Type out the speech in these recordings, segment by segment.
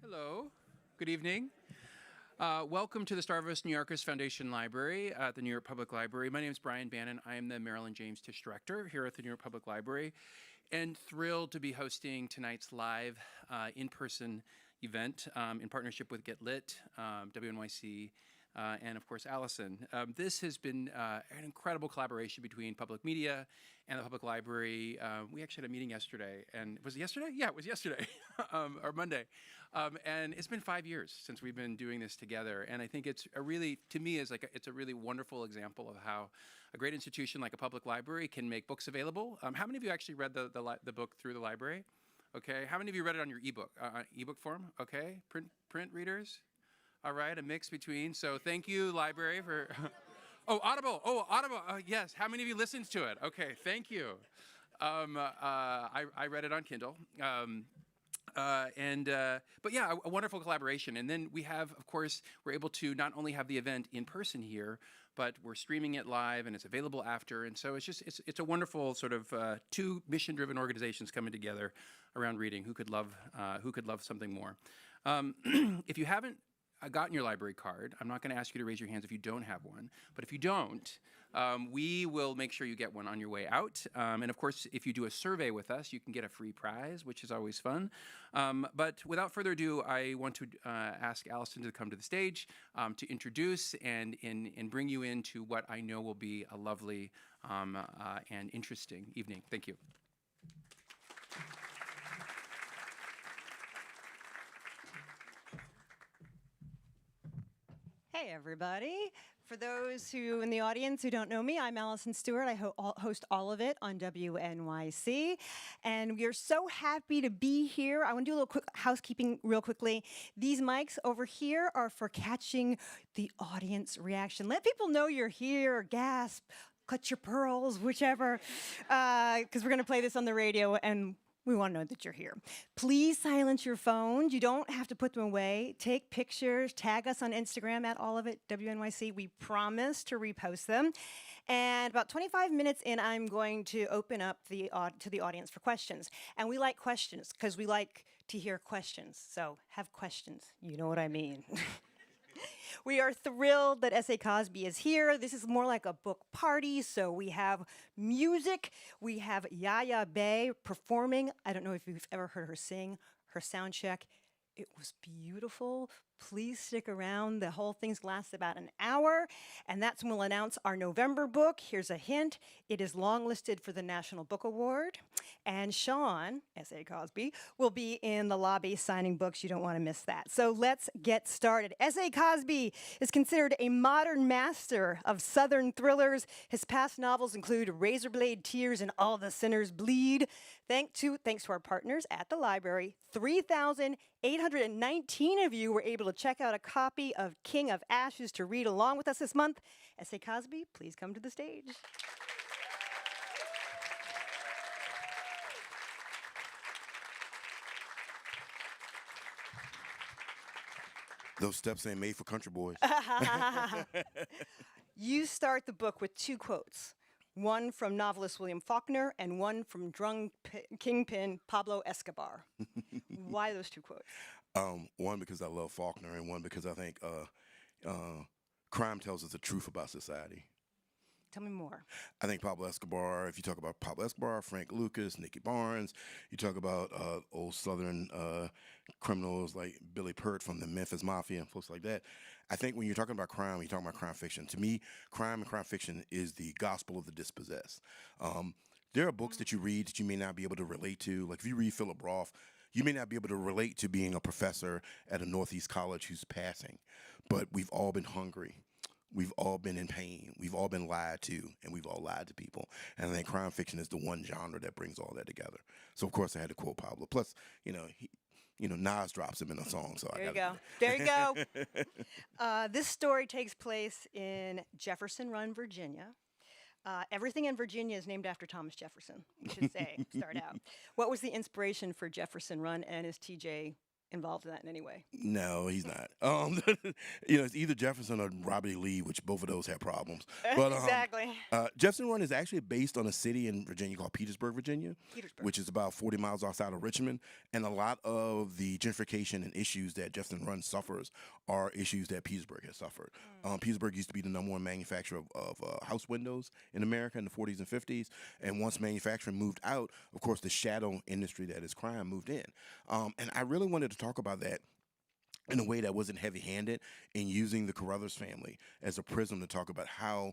Hello, good evening. Welcome to the Starvest New Yorkers Foundation Library at the New York Public Library. My name is Brian Bannon. I am the Marilyn James Tisch Director here at the New York Public Library, and thrilled to be hosting tonight's live in-person event in partnership with Get Lit, WNYC, and of course Allison. This has been an incredible collaboration between public media and the public library. We actually had a meeting yesterday, and was it yesterday? Yeah, it was yesterday, or Monday. And it's been 5 years since we've been doing this together, and I think it's a really, to me, it's a really wonderful example of how a great institution like a public library can make books available. How many of you actually read the book through the library? Okay, how many of you read it on your ebook form? Okay, print readers? All right, a mix between. So thank you, library, for. Oh, Audible. Oh, Audible. Yes. How many of you listened to it? Okay, thank you. I read it on Kindle. But yeah, a wonderful collaboration. And then we have, of course, we're able to not only have the event in person here, but we're streaming it live and it's available after. And so it's a wonderful sort of two mission-driven organizations coming together around reading. Who could love something more? If you haven't gotten your library card, I'm not going to ask you to raise your hands if you don't have one. But if you don't, we will make sure you get one on your way out. And of course, if you do a survey with us, you can get a free prize, which is always fun. But without further ado, I want to ask Allison to come to the stage to introduce and bring you into what I know will be a lovely and interesting evening. Thank you. Hey, everybody. For those who in the audience who don't know me, I'm Allison Stewart. I host all of it on WNYC. And we are so happy to be here. I want to do a little quick housekeeping real quickly. These mics over here are for catching the audience reaction. Let people know you're here, gasp, clutch your pearls, whichever, because we're going to play this on the radio and we want to know that you're here. Please silence your phones. You don't have to put them away. Take pictures. Tag us on Instagram at all of it, WNYC. We promise to repost them. And about 25 minutes in, I'm going to open up to the audience for questions. And we like questions because we like to hear questions. So have questions. You know what I mean. We are thrilled that S.A. Cosby is here. This is more like a book party, so we have music. We have Yaya Bey performing. I don't know if you've ever heard her sing. Her sound check, it was beautiful. Please stick around. The whole thing's lasts about an hour, and that's when we'll announce our November book. Here's a hint. It is longlisted for the National Book Award, and Sean, S.A. Cosby, will be in the lobby signing books. You don't want to miss that. So let's get started. S.A. Cosby is considered a modern master of Southern thrillers. His past novels include Razorblade Tears and All the Sinners Bleed. Thanks to our partners at the library, 3,819 of you were able to check out a copy of King of Ashes to read along with us this month. S.A. Cosby, please come to the stage. Those steps ain't made for country boys. You start the book with two quotes. One from novelist William Faulkner and one from drug kingpin Pablo Escobar. Why those two quotes? One, because I love Faulkner, and one, because I think crime tells us the truth about society. Tell me more. I think Pablo Escobar, if you talk about Pablo Escobar, Frank Lucas, Nicky Barnes, you talk about old Southern criminals like Billy Peart from the Memphis Mafia and folks like that. I think when you're talking about crime, you're talking about crime fiction. To me, crime and crime fiction is the gospel of the dispossessed. There are books that you read that you may not be able to relate to. Like if you read Philip Roth, you may not be able to relate to being a professor at a Northeast college who's passing, but we've all been hungry. We've all been in pain. We've all been lied to, and we've all lied to people. And I think crime fiction is the one genre that brings all that together. So, of course, I had to quote Pablo. Plus, Nas drops him in a song. So there you go. There you go. This story takes place in Jefferson Run, Virginia. Everything in Virginia is named after Thomas Jefferson, we should say, start out. What was the inspiration for Jefferson Run, and is TJ involved in that in any way. No, he's not. It's either Jefferson or Robert E. Lee, which both of those have problems. But Exactly. Jefferson Run is actually based on a city in Virginia called Petersburg, Virginia, Petersburg. which is about 40 miles outside of Richmond. And a lot of the gentrification and issues that Jefferson Run suffers are issues that Petersburg has suffered. Petersburg used to be the number one manufacturer of house windows in America in the 40s and 50s. And once manufacturing moved out, of course, the shadow industry that is crime moved in. And I really wanted to talk about that in a way that wasn't heavy-handed, and using the Carruthers family as a prism to talk about how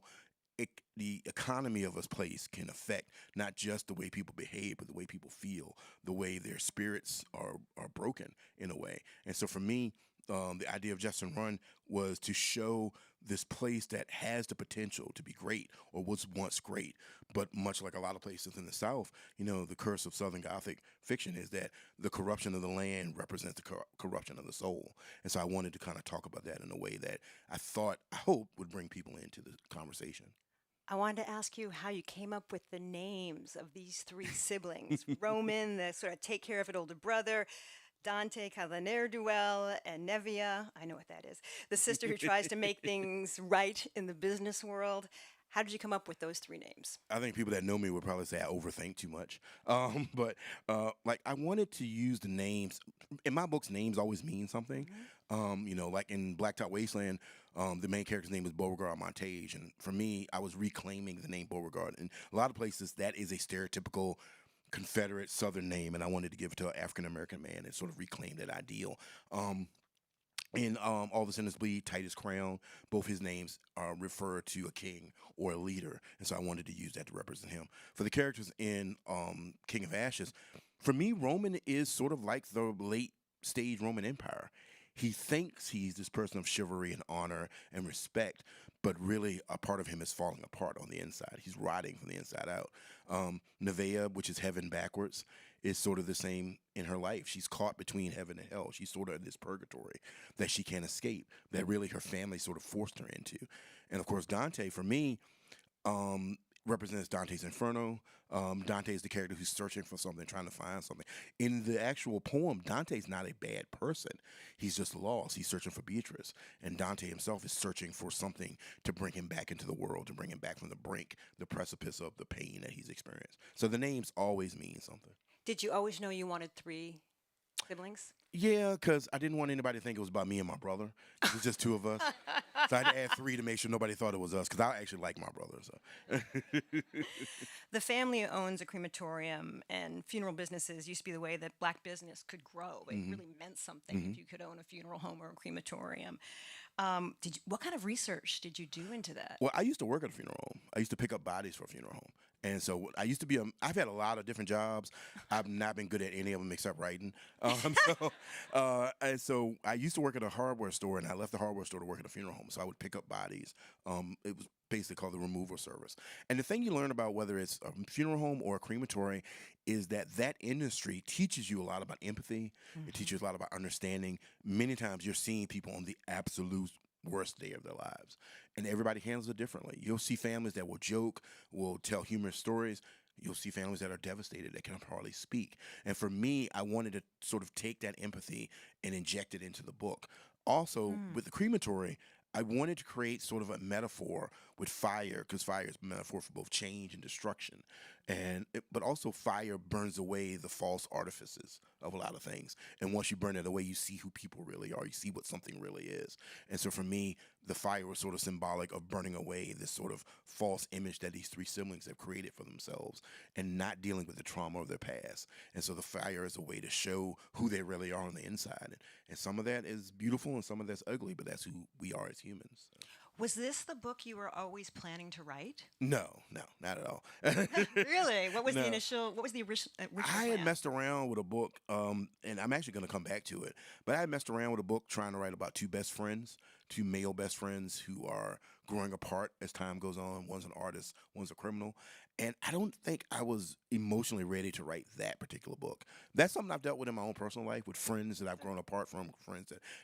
the economy of a place can affect not just the way people behave, but the way people feel, the way their spirits are broken in a way. And so for me, the idea of Jefferson Run was to show this place that has the potential to be great or was once great, but much like a lot of places in the South, the curse of Southern Gothic fiction is that the corruption of the land represents the corruption of the soul. And so I wanted to kind of talk about that in a way that I hope would bring people into the conversation. I wanted to ask you how you came up with the names of these three siblings. Roman, the sort of take care of it older brother, Dante, kind of the ne'er-do-well, and Nevia, I know what that is, the sister who tries to make things right in the business world. How did you come up with those three names? I think people that know me would probably say I overthink too much. But I wanted to use the names. In my books, names always mean something. Like in Blacktop Wasteland, the main character's name is Beauregard Montage. And for me, I was reclaiming the name Beauregard. In a lot of places, that is a stereotypical Confederate Southern name, and I wanted to give it to an African-American man and sort of reclaim that ideal. In All the Sinners Bleed, Titus Crown, both his names refer to a king or a leader, and so I wanted to use that to represent him. For the characters in King of Ashes, for me, Roman is sort of like the late stage Roman Empire. He thinks he's this person of chivalry and honor and respect, but really a part of him is falling apart on the inside. He's rotting from the inside out. Nevaeh, which is heaven backwards, is sort of the same in her life. She's caught between heaven and hell. She's sort of in this purgatory that she can't escape, that really her family sort of forced her into. And of course, Dante, for me, represents Dante's Inferno. Dante is the character who's searching for something, trying to find something. In the actual poem, Dante's not a bad person. He's just lost. He's searching for Beatrice. And Dante himself is searching for something to bring him back into the world, to bring him back from the brink, the precipice of the pain that he's experienced. So the names always mean something. Did you always know you wanted three siblings? Yeah, because I didn't want anybody to think it was about me and my brother. It was just two of us. So I had to add three to make sure nobody thought it was us, because I actually like my brother. So. The family owns a crematorium, and funeral businesses used to be the way that black business could grow. It really meant something if you could own a funeral home or a crematorium. What kind of research did you do into that? Well, I used to work at a funeral home. I used to pick up bodies for a funeral home. And so I used to be, I've had a lot of different jobs. I've not been good at any of them except writing. And so I used to work at a hardware store, and I left the hardware store to work at a funeral home. So I would pick up bodies. It was basically called the removal service. And the thing you learn about whether it's a funeral home or a crematory is that industry teaches you a lot about empathy. It teaches you a lot about understanding. Many times you're seeing people on the absolute worst day of their lives, and everybody handles it differently. You'll see families that will joke, will tell humorous stories. You'll see families that are devastated, that can hardly speak. And for me, I wanted to sort of take that empathy and inject it into the book. Also, with the crematory, I wanted to create sort of a metaphor with fire, because fire is a metaphor for both change and destruction. But also fire burns away the false artifices of a lot of things. And once you burn it away, you see who people really are. You see what something really is. And so for me, the fire was sort of symbolic of burning away this sort of false image that these three siblings have created for themselves and not dealing with the trauma of their past. And so the fire is a way to show who they really are on the inside. And some of that is beautiful and some of that's ugly, but that's who we are as humans. So. Was this the book you were always planning to write? No, not at all. Really? What was No. the initial? What was the original? I had plan? messed around with a book, and I'm actually going to come back to it. But I had messed around with a book trying to write about two best friends, two male best friends who are growing apart as time goes on. One's an artist, one's a criminal. And I don't think I was emotionally ready to write that particular book. That's something I've dealt with in my own personal life with friends that I've grown apart from,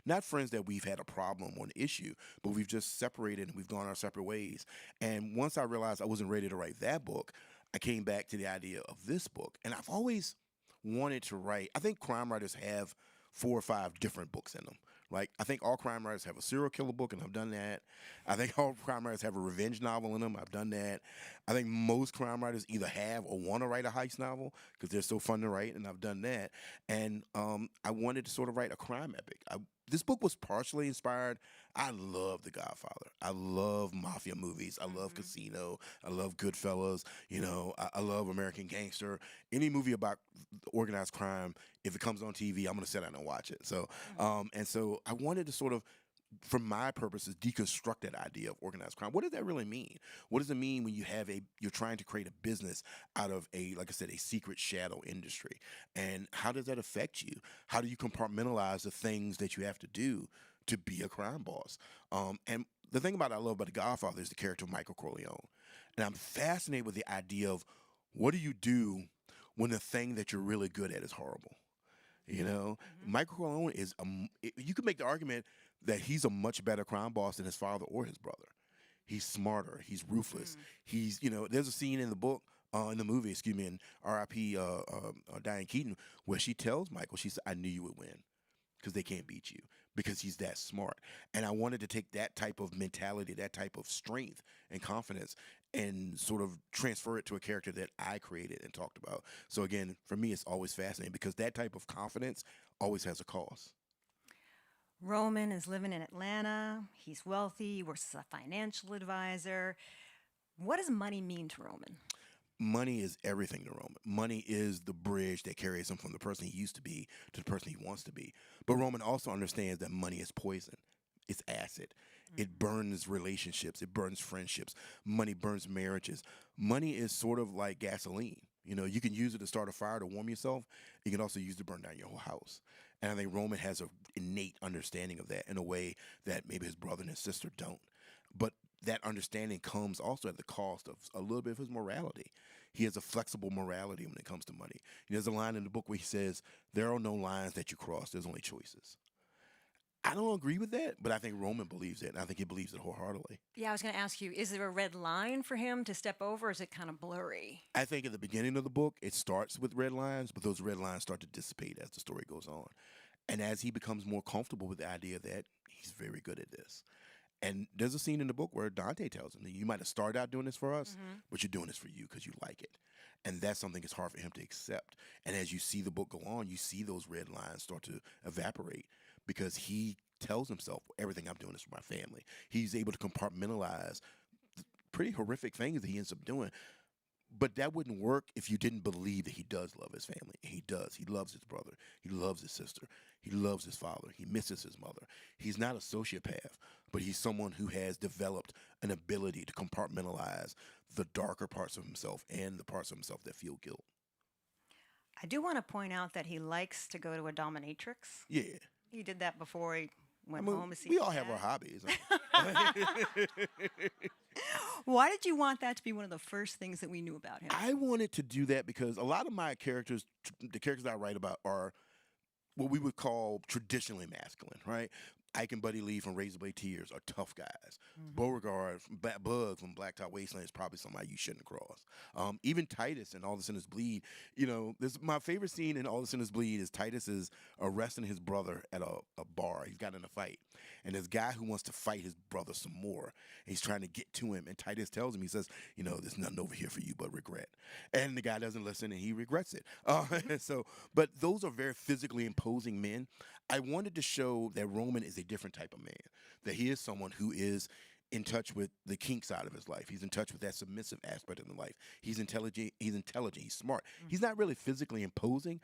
not friends that we've had a problem or an issue, but we've just separated and we've gone our separate ways. And once I realized I wasn't ready to write that book, I came back to the idea of this book. And I've always wanted to write. I think crime writers have 4 or 5 different books in them. Like, I think all crime writers have a serial killer book, and I've done that. I think all crime writers have a revenge novel in them. I've done that. I think most crime writers either have or want to write a heist novel because they're so fun to write, and I've done that. And I wanted to sort of write a crime epic. This book was partially inspired. I love The Godfather. I love mafia movies. I love Casino. I love Goodfellas. You know, I love American Gangster. Any movie about organized crime, if it comes on TV, I'm going to sit down and watch it. So, and so I wanted to sort of, for my purposes, deconstruct that idea of organized crime. What does that really mean? What does it mean when you're trying to create a business out of like I said, a secret shadow industry? And how does that affect you? How do you compartmentalize the things that you have to do to be a crime boss? And the thing I love about The Godfather is the character of Michael Corleone. And I'm fascinated with the idea of what do you do when the thing that you're really good at is horrible? You know, Michael Corleone is you could make the argument that he's a much better crime boss than his father or his brother. He's smarter. He's ruthless. He's, there's a scene in the book, in the movie, in R.I.P. Diane Keaton, where she tells Michael, she said, "I knew you would win because they can't beat you because he's that smart." And I wanted to take that type of mentality, that type of strength and confidence, and sort of transfer it to a character that I created and talked about. So again, for me, it's always fascinating because that type of confidence always has a cost. Roman is living in Atlanta. He's wealthy. He works as a financial advisor. What does money mean to Roman? Money is everything to Roman. Money is the bridge that carries him from the person he used to be to the person he wants to be. But Roman also understands that money is poison. It's acid. It burns relationships. It burns friendships. Money burns marriages. Money is sort of like gasoline. You can use it to start a fire to warm yourself. You can also use it to burn down your whole house. And I think Roman has an innate understanding of that in a way that maybe his brother and his sister don't. But that understanding comes also at the cost of a little bit of his morality. He has a flexible morality when it comes to money. There's a line in the book where he says, "There are no lines that you cross. There's only choices." I don't agree with that, but I think Roman believes it, and I think he believes it wholeheartedly. Yeah, I was going to ask you, is there a red line for him to step over, or is it kind of blurry? I think at the beginning of the book, it starts with red lines, but those red lines start to dissipate as the story goes on. And as he becomes more comfortable with the idea that he's very good at this. And there's a scene in the book where Dante tells him that you might have started out doing this for us, but you're doing this for you because you like it. And that's something that's hard for him to accept. And as you see the book go on, you see those red lines start to evaporate because he tells himself, everything I'm doing is for my family. He's able to compartmentalize pretty horrific things that he ends up doing. But that wouldn't work if you didn't believe that he does love his family. He does. He loves his brother. He loves his sister. He loves his father. He misses his mother. He's not a sociopath, but he's someone who has developed an ability to compartmentalize the darker parts of himself and the parts of himself that feel guilt. I do want to point out that he likes to go to a dominatrix. Yeah. He did that before he went home to see we his all have dad. our hobbies. Why did you want that to be one of the first things that we knew about him? I wanted to do that because a lot of my characters, the characters I write about, are what we would call traditionally masculine, right? Ike and Buddy Lee from Razorblade Tears are tough guys. Beauregard, Bug from Blacktop Wasteland is probably somebody you shouldn't cross. Even Titus in All the Sinners Bleed, my favorite scene in All the Sinners Bleed is Titus is arresting his brother at a bar. He's got in a fight. And this guy who wants to fight his brother some more, and he's trying to get to him. And Titus tells him, he says, there's nothing over here for you but regret. And the guy doesn't listen, and he regrets it. But those are very physically imposing men. I wanted to show that Roman is a different type of man, that he is someone who is in touch with the kink side of his life. He's in touch with that submissive aspect of the life. He's intelligent, he's smart. He's not really physically imposing,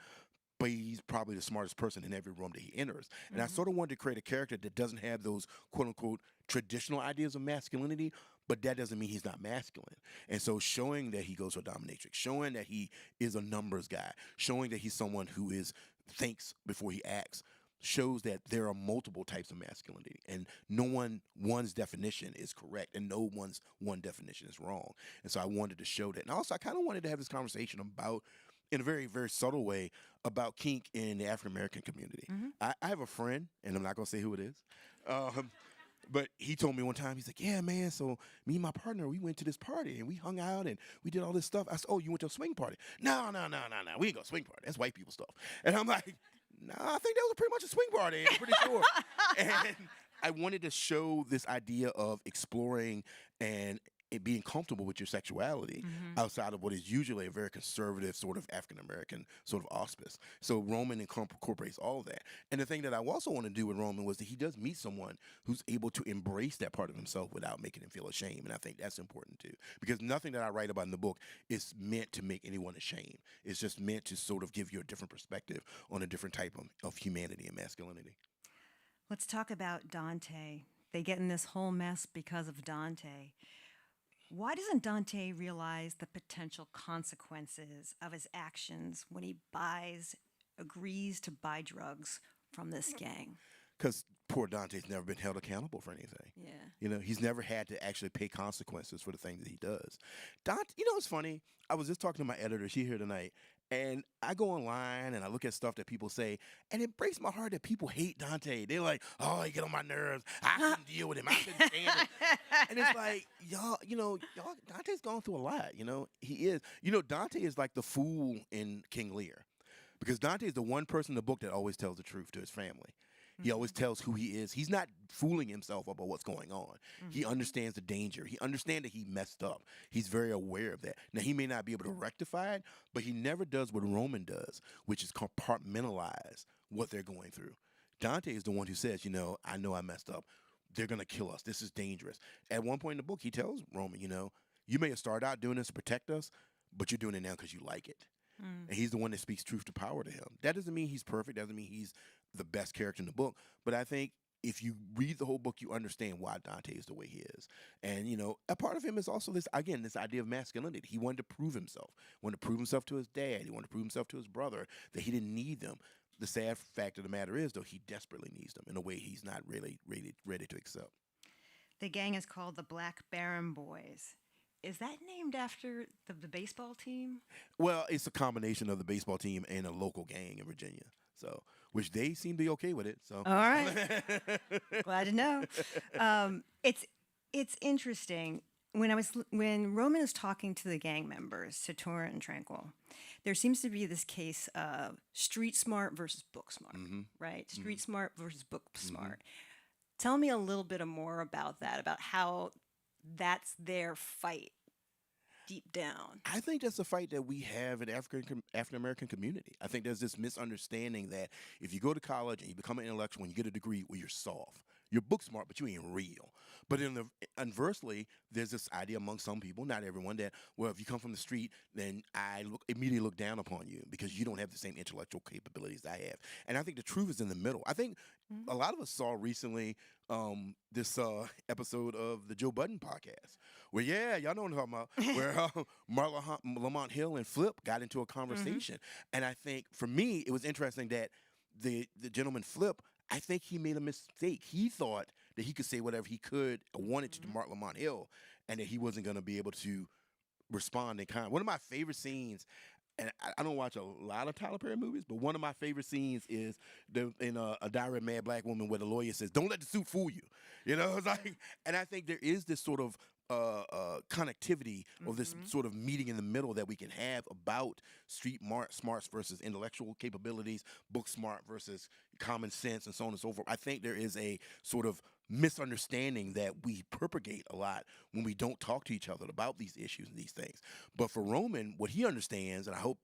but he's probably the smartest person in every room that he enters. And I sort of wanted to create a character that doesn't have those quote-unquote traditional ideas of masculinity, but that doesn't mean he's not masculine. And so showing that he goes to a dominatrix, showing that he is a numbers guy, showing that he's someone who thinks before he acts, shows that there are multiple types of masculinity, and one's definition is correct, and no one's one definition is wrong. And so I wanted to show that. And also, I kind of wanted to have this conversation about, in a very, very subtle way, about kink in the African American community. I have a friend, and I'm not going to say who it is, but he told me one time, he's like, "Yeah, man, so me and my partner, we went to this party, and we hung out, and we did all this stuff." I said, "Oh, you went to a swing party?" No, we ain't go to a swing party. That's white people stuff. And I'm like, No, I think that was pretty much a swing party. I'm pretty sure. And I wanted to show this idea of exploring and it being comfortable with your sexuality outside of what is usually a very conservative sort of African American sort of auspice. So Roman incorporates all of that. And the thing that I also want to do with Roman was that he does meet someone who's able to embrace that part of himself without making him feel ashamed. And I think that's important too. Because nothing that I write about in the book is meant to make anyone ashamed. It's just meant to sort of give you a different perspective on a different type of humanity and masculinity. Let's talk about Dante. They get in this whole mess because of Dante. Why doesn't Dante realize the potential consequences of his actions when he agrees to buy drugs from this gang? Because poor Dante's never been held accountable for anything. Yeah. You know, he's never had to actually pay consequences for the things that he does. Dante, it's funny. I was just talking to my editor. She here tonight. And I go online and I look at stuff that people say, and it breaks my heart that people hate Dante. They're like, "Oh, he get on my nerves. I couldn't deal with him. I couldn't stand it." And it's like, y'all, Dante's gone through a lot. He is. Dante is like the fool in King Lear, because Dante is the one person in the book that always tells the truth to his family. He always tells who he is. He's not fooling himself about what's going on. He understands the danger. He understands that he messed up. He's very aware of that. Now, he may not be able to rectify it, but he never does what Roman does, which is compartmentalize what they're going through. Dante is the one who says, I know I messed up. They're going to kill us. This is dangerous. At one point in the book, he tells Roman, you may have started out doing this to protect us, but you're doing it now because you like it. And he's the one that speaks truth to power to him. That doesn't mean he's perfect. Doesn't mean he's the best character in the book. But I think if you read the whole book, you understand why Dante is the way he is. And, a part of him is also this idea of masculinity. He wanted to prove himself. He wanted to prove himself to his dad. He wanted to prove himself to his brother that he didn't need them. The sad fact of the matter is, though, he desperately needs them in a way he's not really ready to accept. The gang is called the Black Baron Boys. Is that named after the baseball team? Well, it's a combination of the baseball team and a local gang in Virginia. So, which they seem to be okay with it. So, all right, glad to know. It's interesting when Roman is talking to the gang members, to Torrent and Tranquil. There seems to be this case of street smart versus book smart, right? Street smart versus book smart. Tell me a little bit more about that, about how that's their fight deep down. I think that's a fight that we have in African American community. I think there's this misunderstanding that if you go to college and you become an intellectual and you get a degree, well, you're soft. You're book smart, but you ain't real. But inversely, there's this idea among some people, not everyone, that, well, if you come from the street, then I immediately look down upon you because you don't have the same intellectual capabilities I have. And I think the truth is in the middle. I think a lot of us saw recently this episode of the Joe Budden podcast, where, y'all know what I'm talking about, where Marla Lamont Hill and Flip got into a conversation. And I think, for me, it was interesting that the gentleman Flip, I think he made a mistake. He thought that he could say whatever he wanted to Mark Lamont Hill, and that he wasn't going to be able to respond in kind. One of my favorite scenes, and I don't watch a lot of Tyler Perry movies, but one of my favorite scenes is in a Diary of a Mad Black Woman, where the lawyer says, "Don't let the suit fool you." It's like, and I think there is this sort of connectivity, or this sort of meeting in the middle that we can have about street smarts versus intellectual capabilities, book smart versus common sense, and so on and so forth. I think there is a sort of misunderstanding that we propagate a lot when we don't talk to each other about these issues and these things. But for Roman, what he understands, and I hope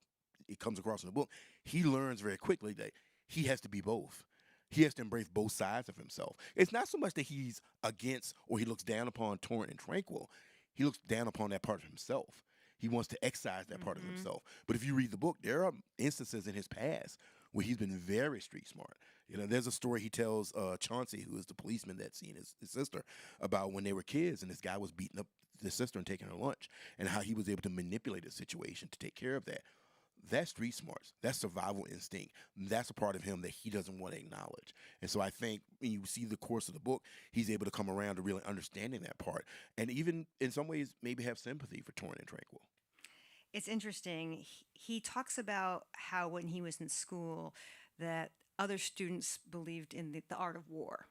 it comes across in the book, he learns very quickly that he has to be both. He has to embrace both sides of himself. It's not so much that he's against or he looks down upon Torrent and Tranquil. He looks down upon that part of himself. He wants to excise that part of himself. But if you read the book, there are instances in his past where he's been very street smart. There's a story he tells Chauncey, who is the policeman that's seen his sister, about when they were kids and this guy was beating up his sister and taking her lunch, and how he was able to manipulate the situation to take care of that. That's street smarts. That's survival instinct. That's a part of him that he doesn't want to acknowledge. And so I think when you see the course of the book, he's able to come around to really understanding that part, and even in some ways maybe have sympathy for Torrent and Tranquil. It's interesting. He talks about how when he was in school that other students believed in the art of war,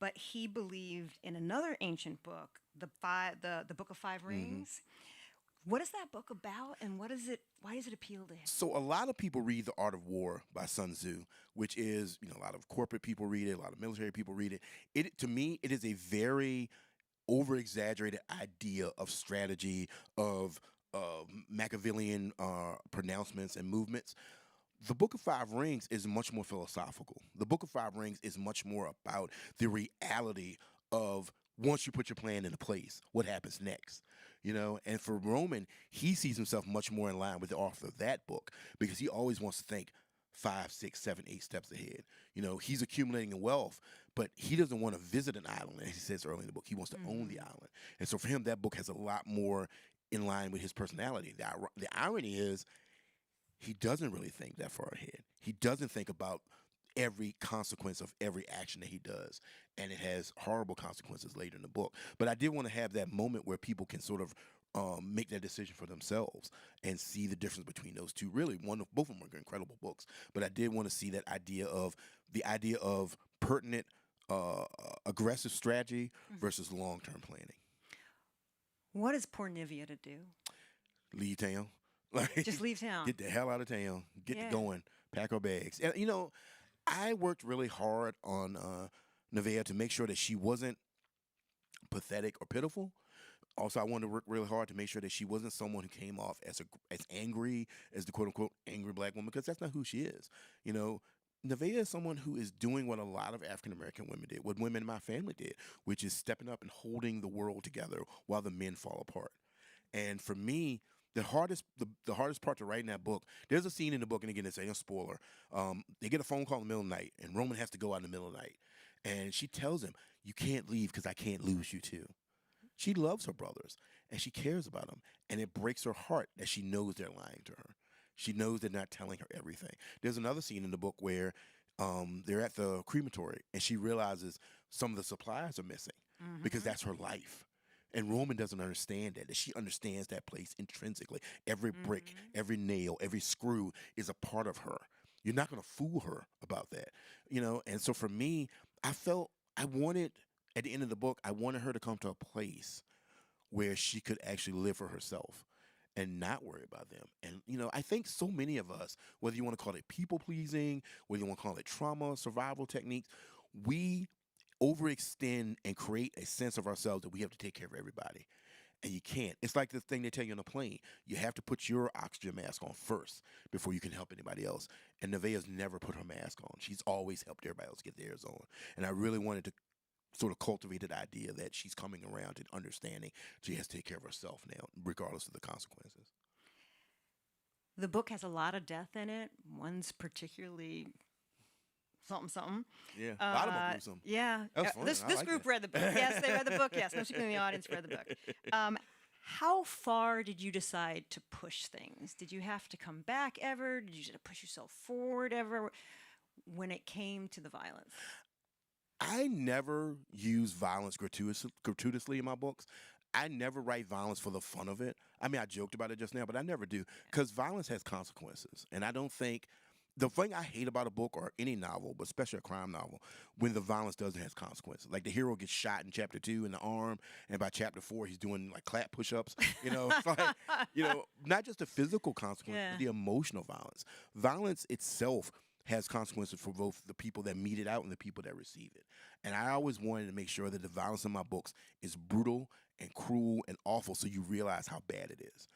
but he believed in another ancient book, the Book of Five Rings. What is that book about, and why does it appeal to him? So a lot of people read The Art of War by Sun Tzu, which is, a lot of corporate people read it, a lot of military people read it. To me, it is a very over-exaggerated idea of strategy, of Machiavellian pronouncements and movements. The Book of Five Rings is much more philosophical. The Book of Five Rings is much more about the reality of once you put your plan into place, what happens next. And for Roman, he sees himself much more in line with the author of that book because he always wants to think 5, 6, 7, 8 steps ahead. He's accumulating wealth, but he doesn't want to visit an island, as he says early in the book. He wants to own the island. And so for him, that book has a lot more in line with his personality. The irony is he doesn't really think that far ahead. He doesn't think about every consequence of every action that he does, and it has horrible consequences later in the book. But I did want to have that moment where people can sort of make that decision for themselves and see the difference between those two. Really, both of them are incredible books, but I did want to see that idea of pertinent, aggressive strategy versus long-term planning. What is poor Nivea to do? Leave town. Like, just leave town. Get the hell out of town. Get going. Pack our bags. And I worked really hard on Nevaeh to make sure that she wasn't pathetic or pitiful. Also, I wanted to work really hard to make sure that she wasn't someone who came off as angry as the quote-unquote angry black woman, because that's not who she is. Nevaeh is someone who is doing what a lot of African-American women did, what women in my family did, which is stepping up and holding the world together while the men fall apart. And for me, the hardest part to write in that book, there's a scene in the book, and again, it's a spoiler. They get a phone call in the middle of the night, and Roman has to go out in the middle of the night. And she tells him, "You can't leave because I can't lose you too." She loves her brothers, and she cares about them, and it breaks her heart that she knows they're lying to her. She knows they're not telling her everything. There's another scene in the book where they're at the crematory, and she realizes some of the supplies are missing because that's her life. And Roman doesn't understand that she understands that place intrinsically. Every brick, every nail, every screw is a part of her. You're not going to fool her about that, And so for me, at the end of the book, I wanted her to come to a place where she could actually live for herself and not worry about them. And, I think so many of us, whether you want to call it people-pleasing, whether you want to call it trauma, survival techniques, we overextend and create a sense of ourselves that we have to take care of everybody. And you can't. It's like the thing they tell you on a plane. You have to put your oxygen mask on first before you can help anybody else. And Nevaeh's never put her mask on. She's always helped everybody else get theirs on. And I really wanted to sort of cultivate that idea that she's coming around to understanding she has to take care of herself now, regardless of the consequences. The book has a lot of death in it. One's particularly something. Yeah, a lot of them are gruesome. Yeah. That was fun. This group read the book. Yes, they read the book. Yes, most people in the audience read the book. How far did you decide to push things? Did you have to come back ever? Did you just push yourself forward ever when it came to the violence? I never use violence gratuitously in my books. I never write violence for the fun of it. I mean, I joked about it just now, but I never do, because violence has consequences. And I don't think the thing I hate about a book or any novel, but especially a crime novel, when the violence doesn't have consequences. Like the hero gets shot in chapter 2 in the arm, and by chapter 4 he's doing like clap push-ups. It's like, not just the physical consequence, but the emotional violence. Violence itself has consequences for both the people that mete it out and the people that receive it. And I always wanted to make sure that the violence in my books is brutal and cruel and awful, so you realize how bad it is.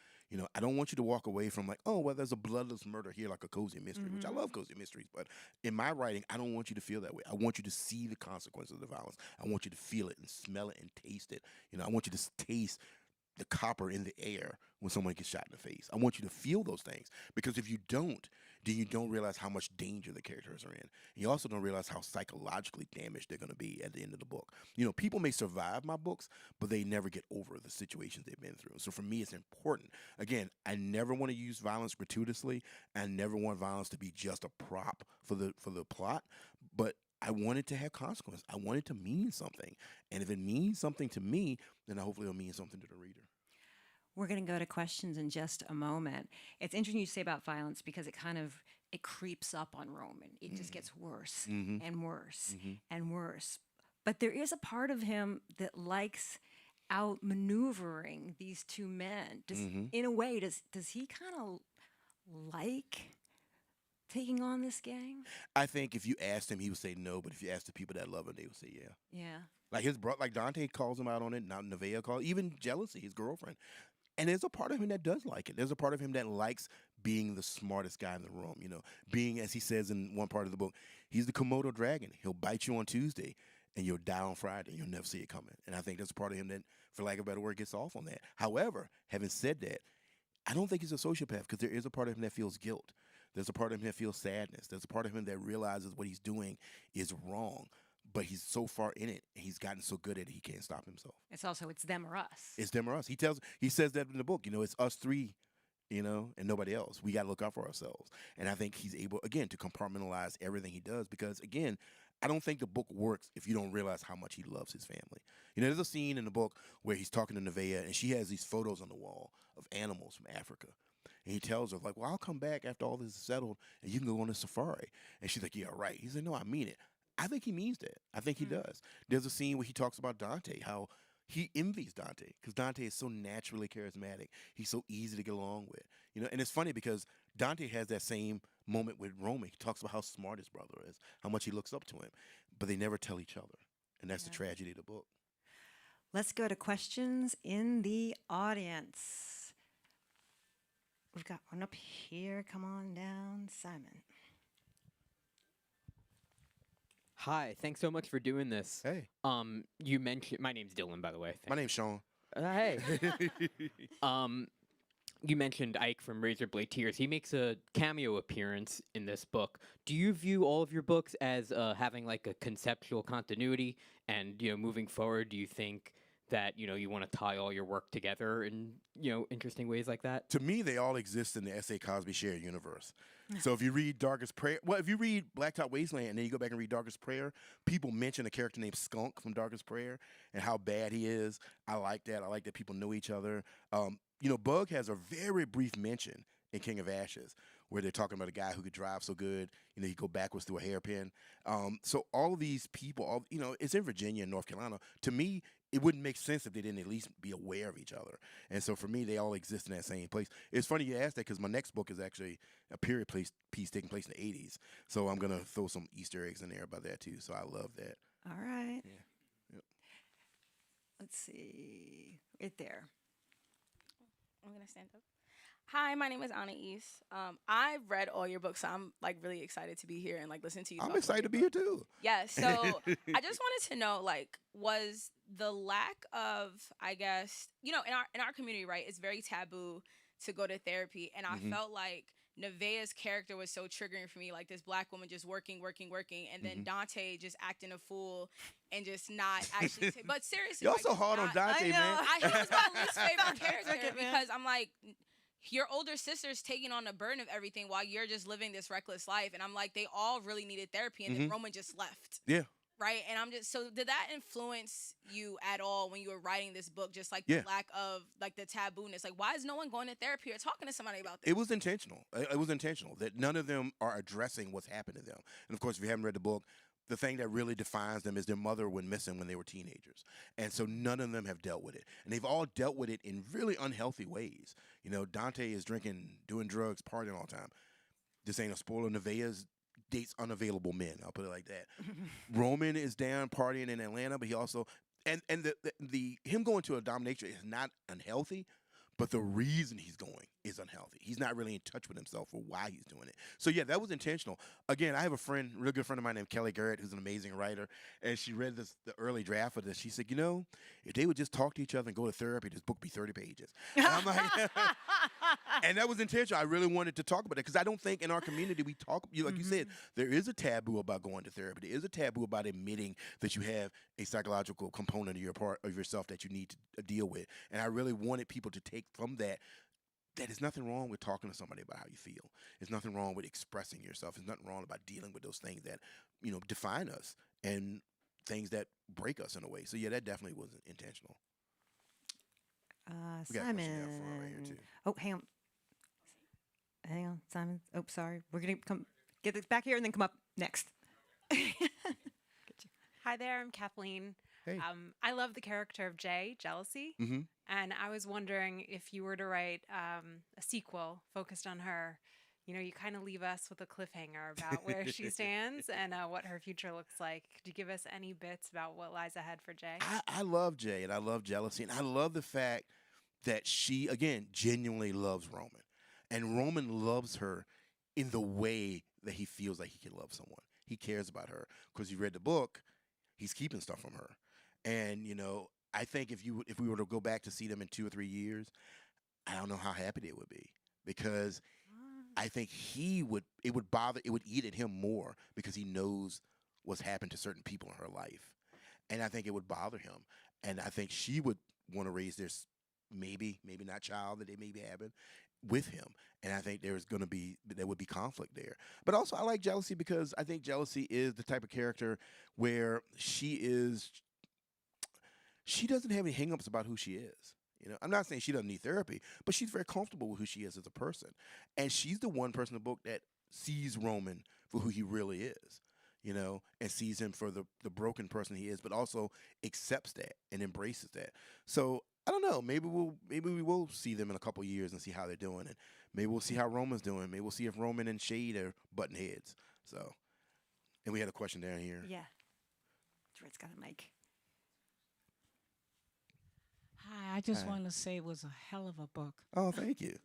I don't want you to walk away from like, oh, well, there's a bloodless murder here, like a cozy mystery, which I love cozy mysteries. But in my writing, I don't want you to feel that way. I want you to see the consequences of the violence. I want you to feel it and smell it and taste it. I want you to taste the copper in the air when someone gets shot in the face. I want you to feel those things, because if you don't, then you don't realize how much danger the characters are in. And you also don't realize how psychologically damaged they're going to be at the end of the book. People may survive my books, but they never get over the situations they've been through. So for me, it's important. Again, I never want to use violence gratuitously. I never want violence to be just a prop for the plot, but I want it to have consequence. I want it to mean something. And if it means something to me, then hopefully it'll mean something to the reader. We're going to go to questions in just a moment. It's interesting you say about violence, because it creeps up on Roman. It just gets worse and worse and worse. But there is a part of him that likes outmaneuvering these two men. In a way, does he kind of like taking on this gang? I think if you asked him, he would say no. But if you asked the people that love him, they would say yeah. Yeah. Like his brother, like Dante calls him out on it. Now Nevaeh calls, even jealousy, his girlfriend. And there's a part of him that does like it. There's a part of him that likes being the smartest guy in the room. You know, being, as he says in one part of the book, he's the Komodo dragon. He'll bite you on Tuesday, and you'll die on Friday. You'll never see it coming. And I think that's a part of him that, for lack of a better word, gets off on that. However, having said that, I don't think he's a sociopath because there is a part of him that feels guilt. There's a part of him that feels sadness. There's a part of him that realizes what he's doing is wrong, but he's so far in it, and he's gotten so good at it, he can't stop himself. It's them or us. It's them or us. He says that in the book. You know, it's us three, you know, and nobody else. We got to look out for ourselves. And I think he's able, again, to compartmentalize everything he does because, again, I don't think the book works if you don't realize how much he loves his family. You know, there's a scene in the book where he's talking to Nevaeh, and she has these photos on the wall of animals from Africa. And he tells her, like, well, I'll come back after all this is settled, and you can go on a safari. And she's like, yeah, right. He said, no, I mean it. I think he means that. I think he does. There's a scene where he talks about Dante, how he envies Dante because Dante is so naturally charismatic. He's so easy to get along with. You know, and it's funny because Dante has that same moment with Roman. He talks about how smart his brother is, how much he looks up to him, but they never tell each other. And that's the tragedy of the book. Let's go to questions in the audience. We've got one up here. Come on down, Simon. Hi, thanks so much for doing this. Hey. You mentioned my name's Dylan, by the way. My name's Sean. Hey. You mentioned Ike from Razor Blade Tears. He makes a cameo appearance in this book. Do you view all of your books as having like a conceptual continuity? And moving forward, do you think that you want to tie all your work together in interesting ways like that? To me, they all exist in the S.A. Cosby shared universe. So if you read Darkest Prayer, well, if you read Blacktop Wasteland and then you go back and read Darkest Prayer, people mention a character named Skunk from Darkest Prayer and how bad he is. I like that. I like that people know each other. Bug has a very brief mention in King of Ashes where they're talking about a guy who could drive so good, he'd go backwards through a hairpin. So all of these people, it's in Virginia and North Carolina. To me, it wouldn't make sense if they didn't at least be aware of each other. And so for me, they all exist in that same place. It's funny you asked that because my next book is actually a period piece taking place in the 80s. So I'm going to throw some Easter eggs in there about that too. So I love that. All right. Yeah. Yep. Let's see. Right there. I'm going to stand up. Hi, my name is Anna East. I've read all your books, so I'm like really excited to be here and like listen to you. I'm excited to be here too. Yes. So I just wanted to know, like, was the lack of, I guess, in our community, right? It's very taboo to go to therapy, and I felt like Nevaeh's character was so triggering for me, like this black woman just working, and then Dante just acting a fool and just not actually. But seriously, Y'all like, so hard on Dante, man. He was my least favorite character because I'm like, your older sister's taking on the burden of everything while you're just living this reckless life. And I'm like, they all really needed therapy, and then Roman just left. Yeah. Right? And I'm just, so did that influence you at all when you were writing this book? Just like the lack of, like, the tabooness? Like, why is no one going to therapy or talking to somebody about this? It was intentional. It was intentional that none of them are addressing what's happened to them. And of course, if you haven't read the book, the thing that really defines them is their mother went missing when they were teenagers. And so none of them have dealt with it. And they've all dealt with it in really unhealthy ways. Dante is drinking, doing drugs, partying all the time. This ain't a spoiler. Nevaeh dates unavailable men. I'll put it like that. Roman is down partying in Atlanta, but he also, and the him going to a dominatrix is not unhealthy, but the reason he's going is unhealthy. He's not really in touch with himself or why he's doing it. So yeah, that was intentional. Again, I have a real good friend of mine named Kelly Garrett, who's an amazing writer, and she read the early draft of this. She said, if they would just talk to each other and go to therapy, this book would be 30 pages. And I'm like, and that was intentional. I really wanted to talk about it because I don't think in our community we talk, like you said, there is a taboo about going to therapy. There is a taboo about admitting that you have a psychological component of your part of yourself that you need to deal with. And I really wanted people to take from that there's nothing wrong with talking to somebody about how you feel. There's nothing wrong with expressing yourself. There's nothing wrong about dealing with those things that, define us and things that break us in a way. So yeah, that definitely was intentional. We got a question down front right here, Simon. too. Oh, hang on, Simon. Oh, sorry. We're gonna get this back here and then come up next. Hi there, I'm Kathleen. Hey. I love the character of Jay, Jealousy. Mm-hmm. And I was wondering if you were to write a sequel focused on her, you kind of leave us with a cliffhanger about where she stands and what her future looks like. Could you give us any bits about what lies ahead for Jay? I love Jay and I love Jealousy, and I love the fact that she, again, genuinely loves Roman. And Roman loves her in the way that he feels like he can love someone. He cares about her because he read the book, he's keeping stuff from her. And, I think if we were to go back to see them in 2 or 3 years, I don't know how happy they would be, because I think it would eat at him more because he knows what's happened to certain people in her life. And I think it would bother him. And I think she would want to raise this maybe not child that they may be having with him. And I think there would be conflict there. But also I like Jealousy because I think Jealousy is the type of character where she doesn't have any hangups about who she is. I'm not saying she doesn't need therapy, but she's very comfortable with who she is as a person. And she's the one person in the book that sees Roman for who he really is, and sees him for the broken person he is, but also accepts that and embraces that. So I don't know. Maybe we will see them in a couple years and see how they're doing, and maybe we'll see how Roman's doing. Maybe we'll see if Roman and Shade are button heads. So, and we had a question down here. Yeah. Dre's got a mic. Hi, I just Hi. want to say it was a hell of a book. Oh, thank you.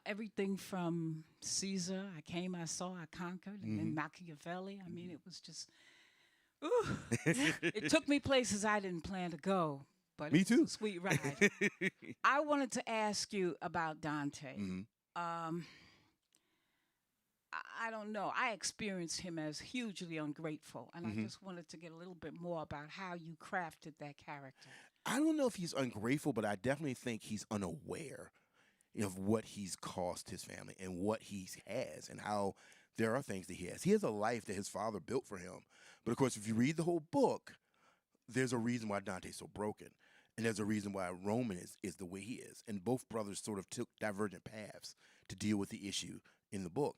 Everything from Caesar, I came, I saw, I conquered, and then Mhm. Machiavelli. I mean, it was just, ooh. It took me places I didn't plan to go, but Me it too. was a sweet ride. I wanted to ask you about Dante. Mhm. I don't know. I experienced him as hugely ungrateful, and Mhm. I just wanted to get a little bit more about how you crafted that character. I don't know if he's ungrateful, but I definitely think he's unaware of what he's cost his family and what he has, and how there are things that he has. He has a life that his father built for him. But of course, if you read the whole book, there's a reason why Dante's so broken. And there's a reason why Roman is the way he is. And both brothers sort of took divergent paths to deal with the issue in the book.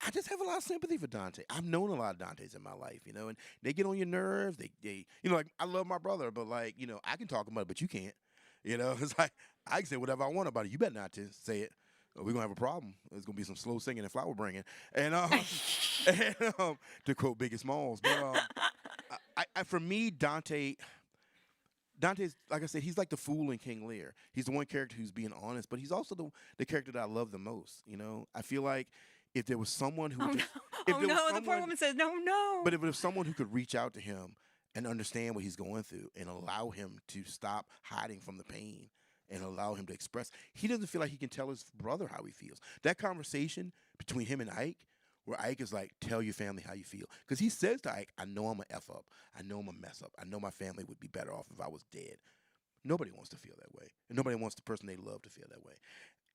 I just have a lot of sympathy for Dante. I've known a lot of Dantes in my life, and they get on your nerves. They like, I love my brother, but I can talk about it, but you can't. It's like, I can say whatever I want about it. You better not to say it. Or we're gonna have a problem. There's gonna be some slow singing and flower bringing. And, to quote Biggie Smalls. But for me, Dante's, like I said, he's like the fool in King Lear. He's the one character who's being honest, but he's also the character that I love the most. I feel like if there was someone who Oh, just, no. if Oh, there was no. The poor someone- woman says, no. but if it was someone who could reach out to him and understand what he's going through and allow him to stop hiding from the pain and allow him to express, he doesn't feel like he can tell his brother how he feels. That conversation between him and Ike, where Ike is like, tell your family how you feel. Because he says to Ike, I know I'm a F up. I know I'm a mess up. I know my family would be better off if I was dead. Nobody wants to feel that way. And nobody wants the person they love to feel that way.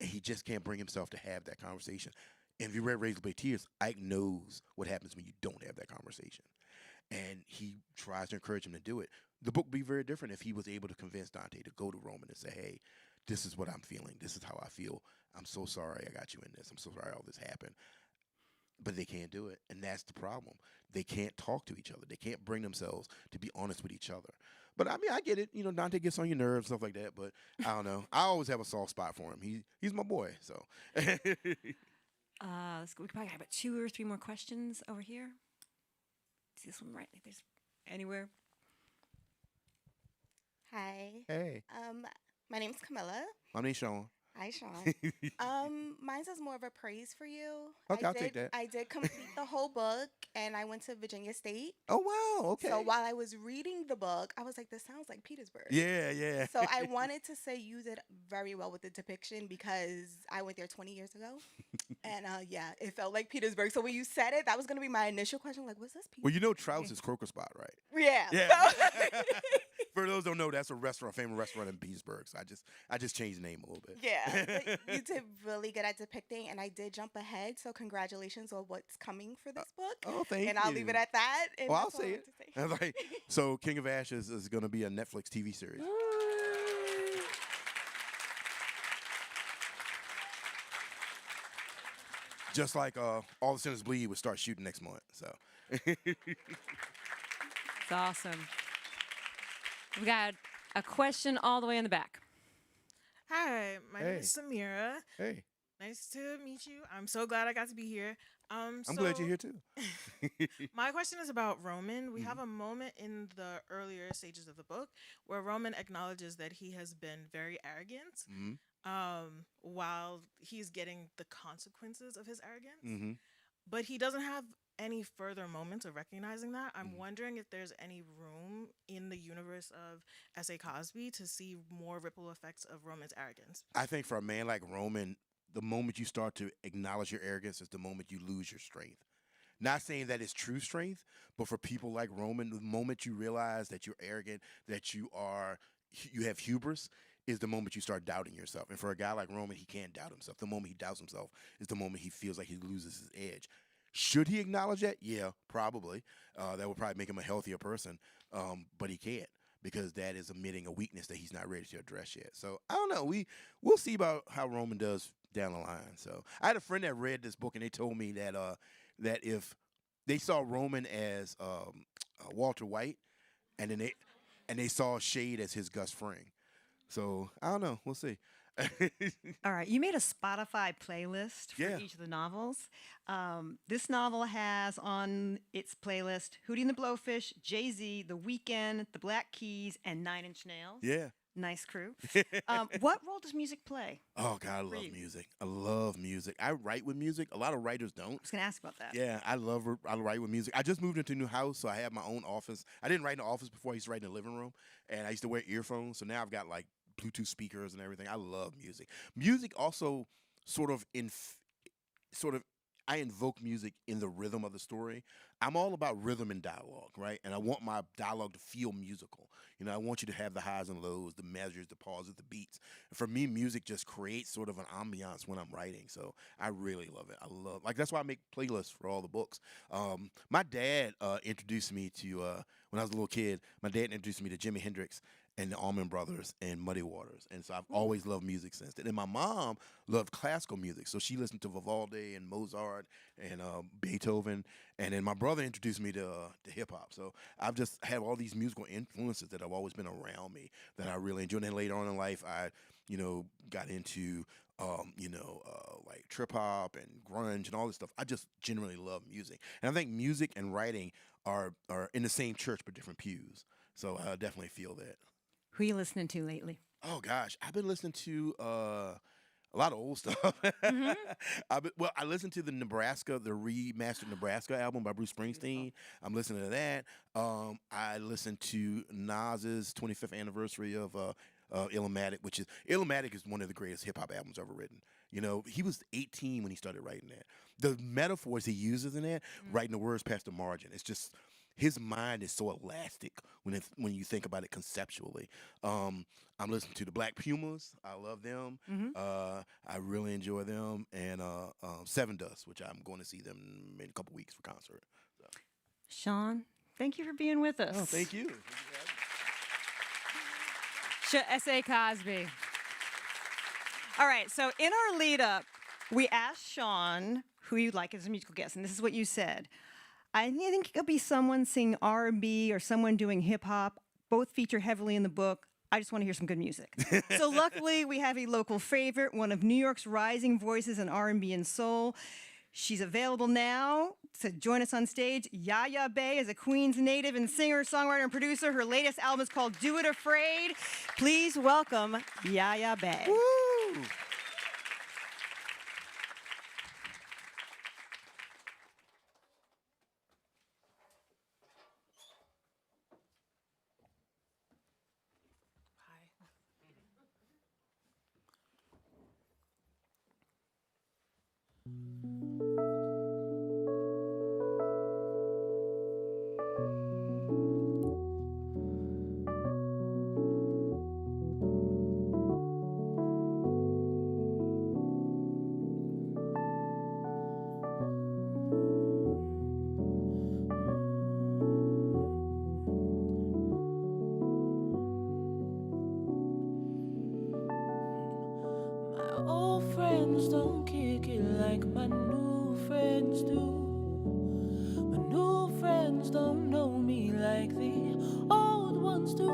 And he just can't bring himself to have that conversation. And if you read Razor Blade Tears, Ike knows what happens when you don't have that conversation. And he tries to encourage him to do it. The book would be very different if he was able to convince Dante to go to Roman and say, hey, this is what I'm feeling. This is how I feel. I'm so sorry I got you in this. I'm so sorry all this happened. But they can't do it. And that's the problem. They can't talk to each other. They can't bring themselves to be honest with each other. But I mean, I get it. Dante gets on your nerves, stuff like that. But I don't know. I always have a soft spot for him. He's my boy. So. We probably have about 2 or 3 more questions over here. See this one right there's anywhere. Hi. Hey, My name's Camilla. my name's Sean. Hi, Sean. Mine's is more of a praise for you. Okay, I'll take that. I did complete the whole book, and I went to Virginia State. Oh, wow. Okay. So while I was reading the book, I was like, this sounds like Petersburg. Yeah. So I wanted to say you did very well with the depiction because I went there 20 years ago. And yeah, it felt like Petersburg. So when you said it, that was going to be my initial question. Like, was this Petersburg? Well, Trout's is Croker Spot, right? Yeah. Yeah. So- For those who don't know, that's a famous restaurant in Petersburg. So I just changed the name a little bit. Yeah, but you did really good at depicting, and I did jump ahead. So congratulations on what's coming for this book. Oh, thank you. And I'll leave it at that. And Well, I'll that's all I say wanted it. to say. I was like, so King of Ashes is going to be a Netflix TV series. Just like All the Sinners Bleed would start shooting next month. So It's awesome. We got a question all the way in the back. Hi, my name Hey. is Samira. Hey, Nice to meet you. I'm so glad I got to be here. I'm glad you're here too. My question is about Roman. We have a moment in the earlier stages of the book where Roman acknowledges that he has been very arrogant, while he's getting the consequences of his arrogance. But he doesn't have any further moments of recognizing that. I'm wondering if there's any room in the universe of S.A. Cosby to see more ripple effects of Roman's arrogance. I think for a man like Roman, the moment you start to acknowledge your arrogance is the moment you lose your strength. Not saying that it's true strength, but for people like Roman, the moment you realize that you're arrogant, that you have hubris, is the moment you start doubting yourself. And for a guy like Roman, he can't doubt himself. The moment he doubts himself is the moment he feels like he loses his edge. Should he acknowledge that? Yeah, probably. That would probably make him a healthier person, but he can't, because that is admitting a weakness that he's not ready to address yet. So I don't know. We'll see about how Roman does down the line. So I had a friend that read this book, and they told me that that if they saw Roman as Walter White, and then they saw Shade as his Gus Fring. So I don't know. We'll see. All right, you made a Spotify playlist for Yeah. each of the novels. This novel has on its playlist Hootie and the Blowfish, Jay-Z, The Weeknd, The Black Keys, and Nine Inch Nails. Yeah. Nice crew. What role does music play? Oh God, I love you? music. I love music. I write with music. A lot of writers don't. I was going to ask about that. Yeah, I write with music. I just moved into a new house, so I have my own office. I didn't write in the office before. I used to write in the living room, and I used to wear earphones. So now I've got like Bluetooth speakers and everything. I love music. Music also sort of I invoke music in the rhythm of the story. I'm all about rhythm and dialogue, right? And I want my dialogue to feel musical. You know, I want you to have the highs and lows, the measures, the pauses, the beats. And for me, music just creates sort of an ambiance when I'm writing. So I really love it. That's why I make playlists for all the books. My dad introduced me to, when I was a little kid, my dad introduced me to Jimi Hendrix and the Allman Brothers and Muddy Waters. And so I've always loved music since then. And my mom loved classical music. So she listened to Vivaldi and Mozart and Beethoven. And then my brother introduced me to hip hop. So I've just had all these musical influences that have always been around me that I really enjoy. And then later on in life, I, got into, like trip hop and grunge and all this stuff. I just generally love music. And I think music and writing are in the same church but different pews. So I definitely feel that. Who are you listening to lately? Oh gosh, I've been listening to a lot of old stuff. I listened to the remastered Nebraska album by Bruce Springsteen. I'm listening to that. I listened to Nas's 25th anniversary of Illmatic, which is Illmatic is one of the greatest hip hop albums ever written. You know, he was 18 when he started writing that. The metaphors he uses in that, writing the words past the margin, it's just. His mind is so elastic when you think about it conceptually. I'm listening to the Black Pumas. I love them. I really enjoy them. And Seven Dust, which I'm going to see them in a couple weeks for concert. So. Sean, thank you for being with us. Oh, thank you. S.A. Cosby. All right, so in our lead up, we asked Sean who you'd like as a musical guest, and this is what you said. I think it could be someone singing R&B or someone doing hip hop. Both feature heavily in the book. I just want to hear some good music. So luckily, we have a local favorite, one of New York's rising voices in R&B and soul. She's available now to join us on stage. Yaya Bey is a Queens native and singer, songwriter, and producer. Her latest album is called Do It Afraid. Please welcome Yaya Bey. Woo! Friends don't kick it like my new friends do. My new friends don't know me like the old ones do.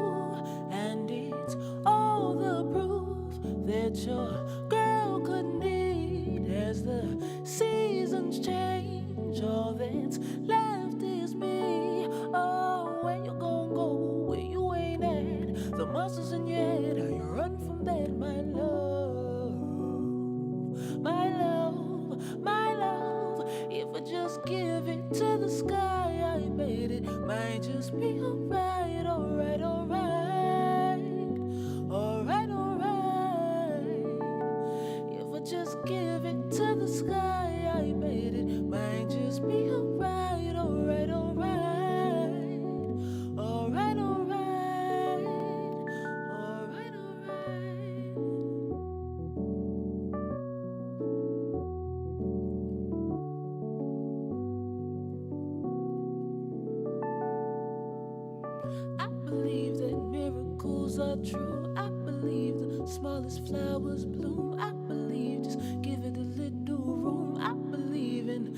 I believe that miracles are true. I believe the smallest flowers bloom. I believe, just give it a little room. I believe in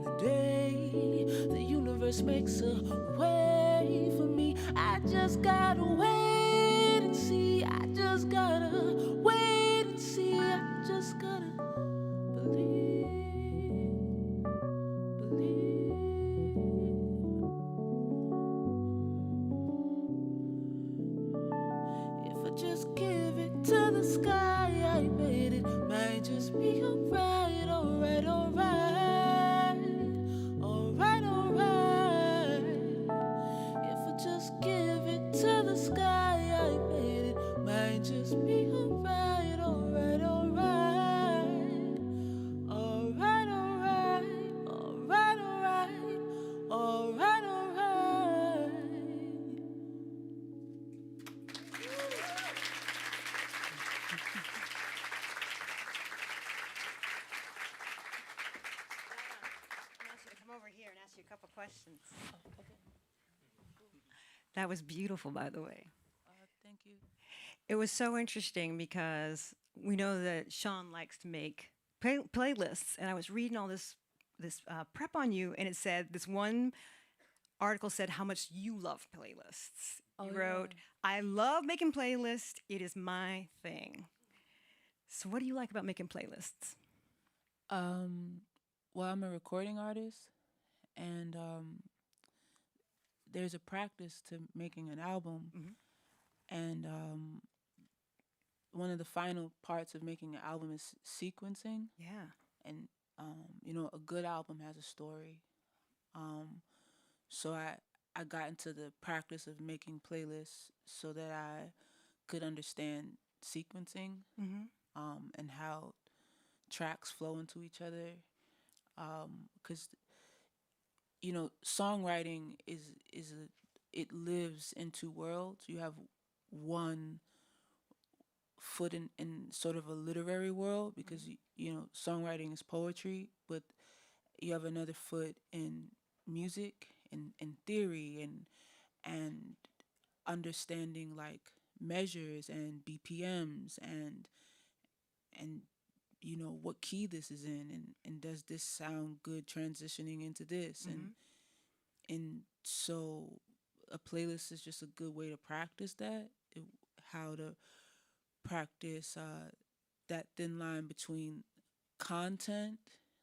the day the universe makes a way for me. I just gotta wait and see. I just gotta wait and see. I just gotta believe, believe. If I just give it to the sky, I made it. Might just be alright, alright, alright. Alright, alright. If I just give it to the sky, I made it. Might just be alright, alright, alright. Alright, alright. Alright, alright. Alright, alright. Come over here and ask you a couple questions. That was beautiful, by the way. Thank you. It was so interesting because we know that Sean likes to make playlists, and I was reading all this prep on you, and it said this one article said how much you love playlists. You wrote, "I love making playlists. It is my thing." So, what do you like about making playlists? Well, I'm a recording artist, and there's a practice to making an album, and one of the final parts of making an album is sequencing. Yeah. And a good album has a story. So I got into the practice of making playlists so that I could understand sequencing, and how tracks flow into each other. Because songwriting it lives in two worlds. You have one foot in sort of a literary world, because songwriting is poetry, but you have another foot in music and theory and understanding like measures and BPMs and what key this is in, and does this sound good transitioning into this, and so a playlist is just a good way to practice that, how to practice that thin line between content,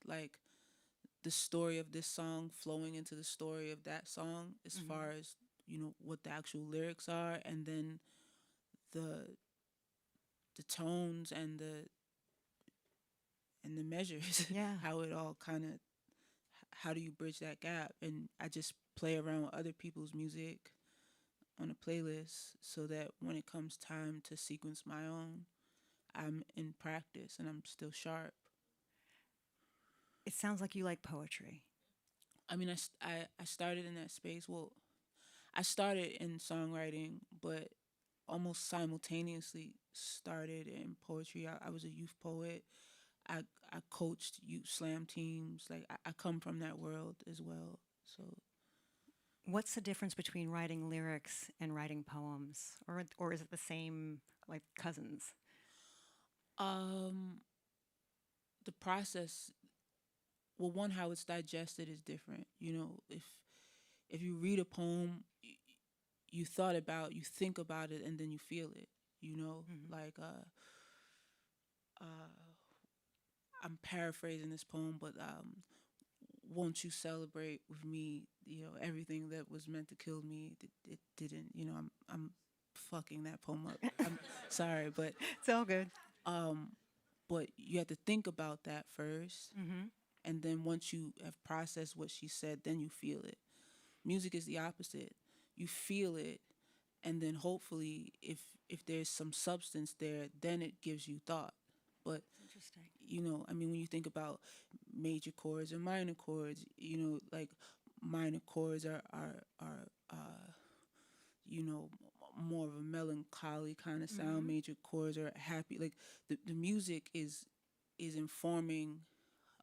like the story of this song flowing into the story of that song, as far as what the actual lyrics are, and then the tones and the measures. Yeah. How it all kind of, how do you bridge that gap? And I just play around with other people's music on a playlist so that when it comes time to sequence my own, I'm in practice and I'm still sharp. It sounds like you like poetry. I mean, I started in that space. Well, I started in songwriting, but almost simultaneously started in poetry. I was a youth poet. I coached youth slam teams. Like I come from that world as well. So What's the difference between writing lyrics and writing poems, or is it the same, like cousins? The process, well, one, how it's digested is different. If you read a poem, you think about it, and then you feel it. Like I'm paraphrasing this poem, but won't you celebrate with me? Everything that was meant to kill me, it didn't. I'm fucking that poem up. I'm sorry, but It's all good. but you have to think about that first, and then once you have processed what she said, then you feel it. Music is the opposite. You feel it, and then hopefully, if there's some substance there, then it gives you thought. But Interesting. I mean, when you think about major chords and minor chords, like minor chords are more of a melancholy kind of sound. Major chords are happy. Like the music is informing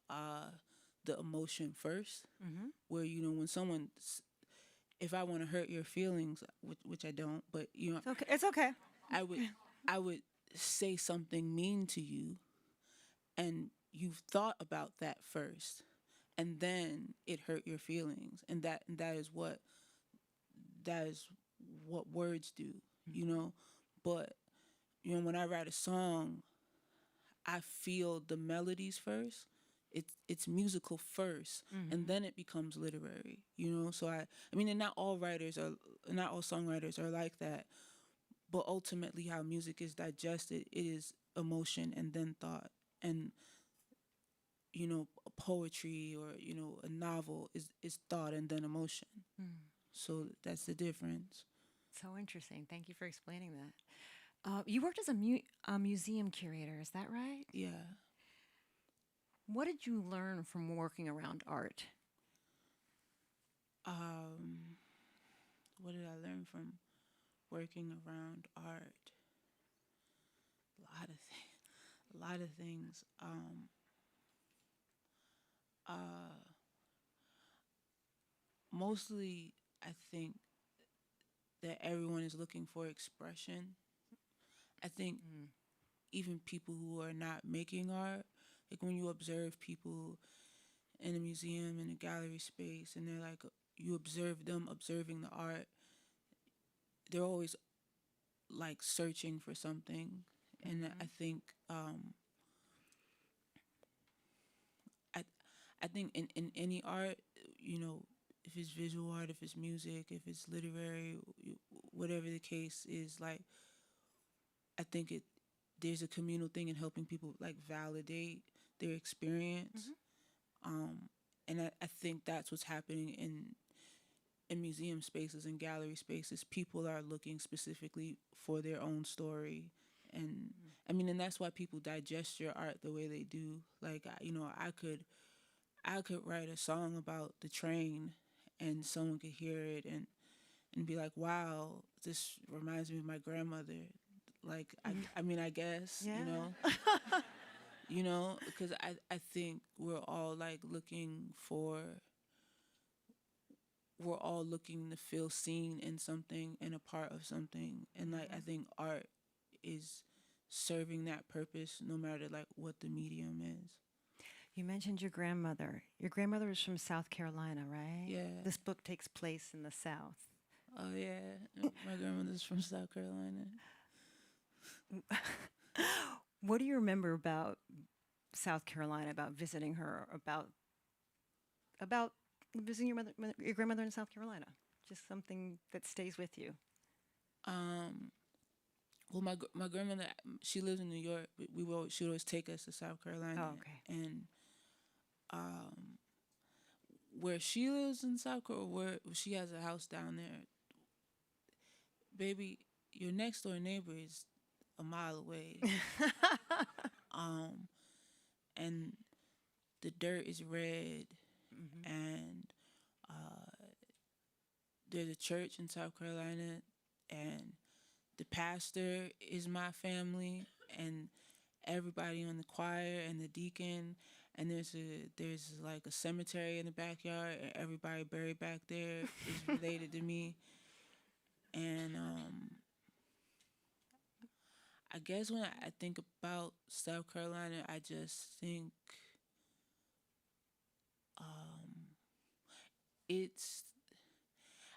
the emotion first. Where when someone if I want to hurt your feelings, which I don't, but you know, It's okay. It's okay. I would I would say something mean to you, and you've thought about that first, and then it hurt your feelings, and that is what words do, you know. But you know, when I write a song, I feel the melodies first. It's musical 1st, and then it becomes literary. You know, so I mean, and not all songwriters are like that. But ultimately, how music is digested, it is emotion and then thought. And you know, poetry or you know, a novel is thought and then emotion. So that's the difference. So interesting. Thank you for explaining that. You worked as a museum curator, is that right? Yeah. What did you learn from working around art? What did I learn from working around art? A lot of things. Mostly, I think that everyone is looking for expression. I think even people who are not making art, like when you observe people in a museum, in a gallery space, and they're like, you observe them observing the art, they're always like searching for something. And I think, I, I think in any art, you know, if it's visual art, if it's music, if it's literary, whatever the case is, like, I think there's a communal thing in helping people like validate their experience. And I think that's what's happening in museum spaces and gallery spaces. People are looking specifically for their own story. And I mean, and that's why people digest your art the way they do. Like, you know, I could write a song about the train and someone could hear it and be like, wow, this reminds me of my grandmother. Like, I mean, I guess, Yeah. you know, you know, because I think we're all looking to feel seen in something and a part of something. And like, I think art is serving that purpose no matter like what the medium is. You mentioned your grandmother. Your grandmother was from South Carolina, right? Yeah. This book takes place in the South. Oh yeah, my grandmother's from South Carolina. What do you remember about South Carolina, about visiting her, about visiting your grandmother in South Carolina? Just something that stays with you. Well, my grandmother, she lives in New York. But she would always take us to South Carolina. Oh, okay. And where she lives in South Carolina, where she has a house down there, baby, your next door neighbor is a mile away. And the dirt is red, and there's a church in South Carolina, and the pastor is my family, and everybody on the choir and the deacon, and there's like a cemetery in the backyard, and everybody buried back there is related to me. And I guess when I think about South Carolina, I just think it's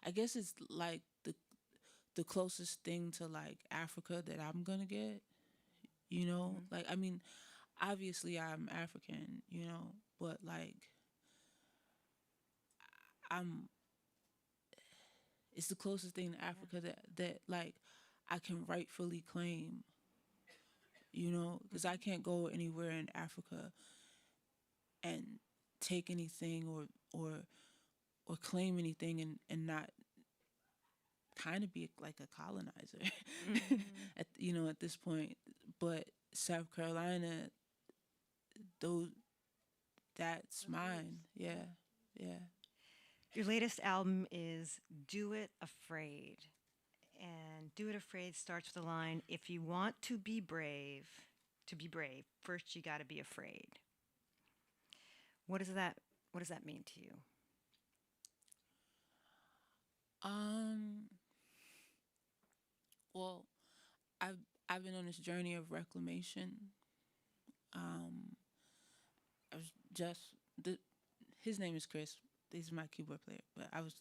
I guess it's like the closest thing to like Africa that I'm gonna get. You know? Like, I mean, obviously I'm African, you know, but like I'm it's the closest thing to Africa that like I can rightfully claim, you know, because I can't go anywhere in Africa and take anything or claim anything and not kind of be like a colonizer, you know, at this point. But South Carolina, that's mine. Yeah, yeah. Your latest album is Do It Afraid. And Do It Afraid starts with the line, if you want to be brave, first you got to be afraid. What does that mean to you? I've been on this journey of reclamation. Um, I was just his name is Chris. He's my keyboard player. But I was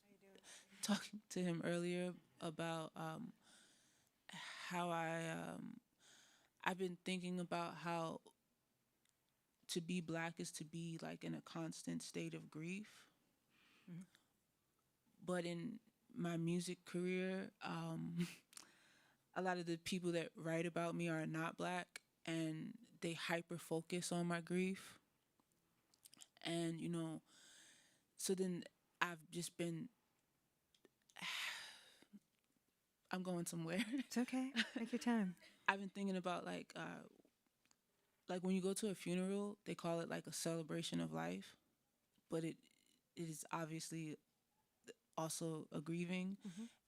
talking to him earlier about how I've been thinking about how to be black is to be like in a constant state of grief. But in my music career, a lot of the people that write about me are not black, and they hyper focus on my grief. And so then I've just been I'm going somewhere. It's okay. Take your time. I've been thinking about like when you go to a funeral, they call it like a celebration of life, but it is obviously also a grieving.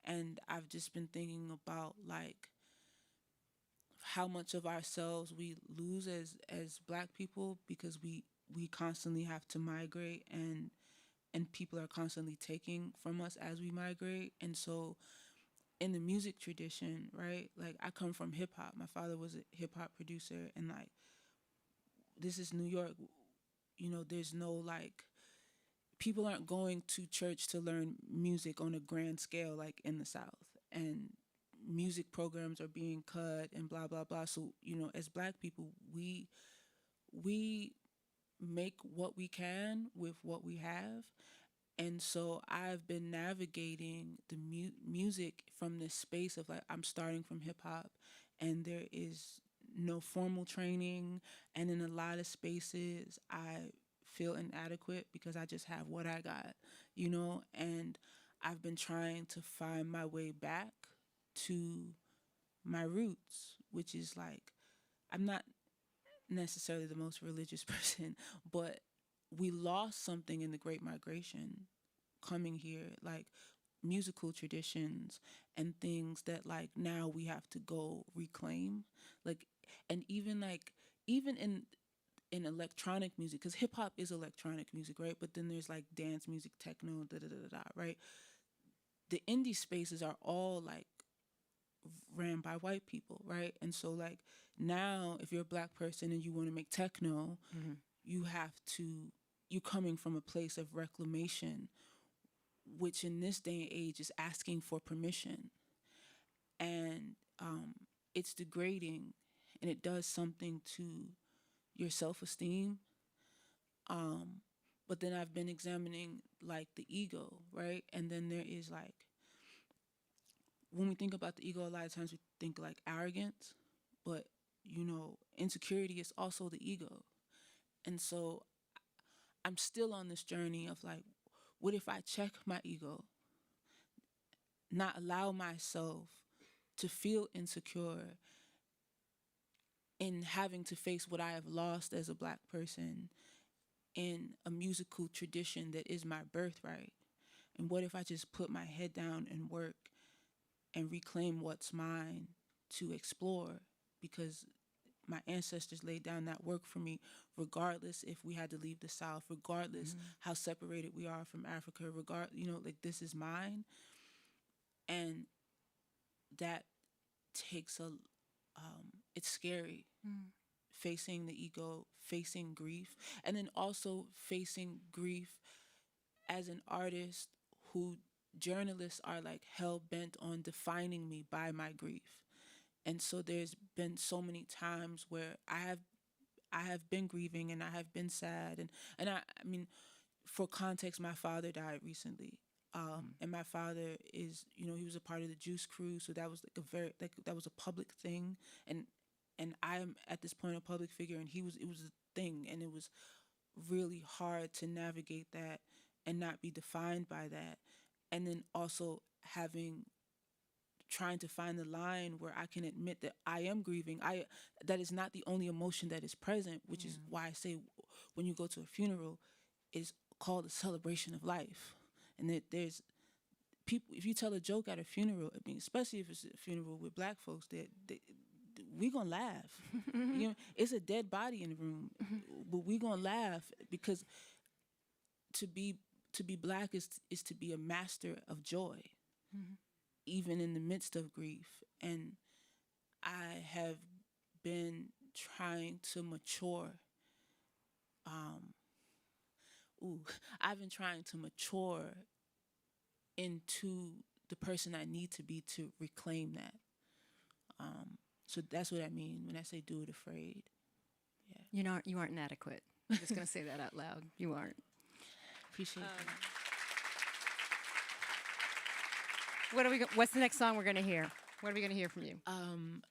And I've just been thinking about like how much of ourselves we lose as black people because we constantly have to migrate, and people are constantly taking from us as we migrate. And so in the music tradition, right, like I come from hip hop. My father was a hip hop producer, and like this is New York. There's no like people aren't going to church to learn music on a grand scale like in the South, and music programs are being cut and blah blah blah. So as black people, we make what we can with what we have. And so I've been navigating the music from this space of like I'm starting from hip hop, and there is no formal training, and in a lot of spaces I feel inadequate because I just have what I got, and I've been trying to find my way back to my roots, which is like I'm not necessarily the most religious person, but we lost something in the Great Migration coming here, like musical traditions and things that like now we have to go reclaim. Like, and even in electronic music, because hip hop is electronic music, right? But then there's like dance music, techno, da da da da, right? The indie spaces are all like ran by white people, right? And so like now if you're a black person and you want to make techno, you have to you're coming from a place of reclamation, which in this day and age is asking for permission. And it's degrading, and it does something to your self-esteem. But then I've been examining like the ego, right? And then there is like when we think about the ego, a lot of times we think like arrogance, but insecurity is also the ego. And so I'm still on this journey of like, what if I check my ego, not allow myself to feel insecure in having to face what I have lost as a black person in a musical tradition that is my birthright? And what if I just put my head down and work and reclaim what's mine to explore? Because my ancestors laid down that work for me, regardless if we had to leave the South, regardless how separated we are from Africa, like this is mine. And that takes it's scary. Facing the ego, facing grief, and then also facing grief as an artist who journalists are like hell bent on defining me by my grief. And so there's been so many times where I have been grieving and I have been sad, and I mean, for context, my father died recently. And my father is, he was a part of the Juice Crew, so that was that was a public thing, and I am at this point a public figure, and it was a thing, and it was really hard to navigate that and not be defined by that, and then also trying to find the line where I can admit that I am grieving. That is not the only emotion that is present, which is why I say when you go to a funeral, it's called a celebration of life, and there's people. If you tell a joke at a funeral, I mean, especially if it's a funeral with black folks, we gonna laugh. It's a dead body in the room, but we gonna laugh because to be black is to be a master of joy, even in the midst of grief. And I have been trying to mature. Um, I've been trying to mature into the person I need to be to reclaim that. So that's what I mean when I say do it afraid. Yeah. You aren't inadequate. I'm just going to say that out loud. You aren't. Appreciate that. What's the next song we're going to hear? What are we going to hear from you? I'm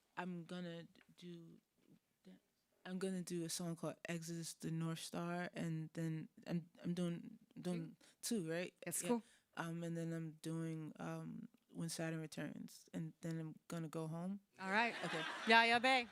gonna do a song called Exodus the North Star, and then I'm doing two, right? That's cool. And then I'm doing When Saturn Returns, and then I'm gonna go home. All right. Okay. Yaya Bey.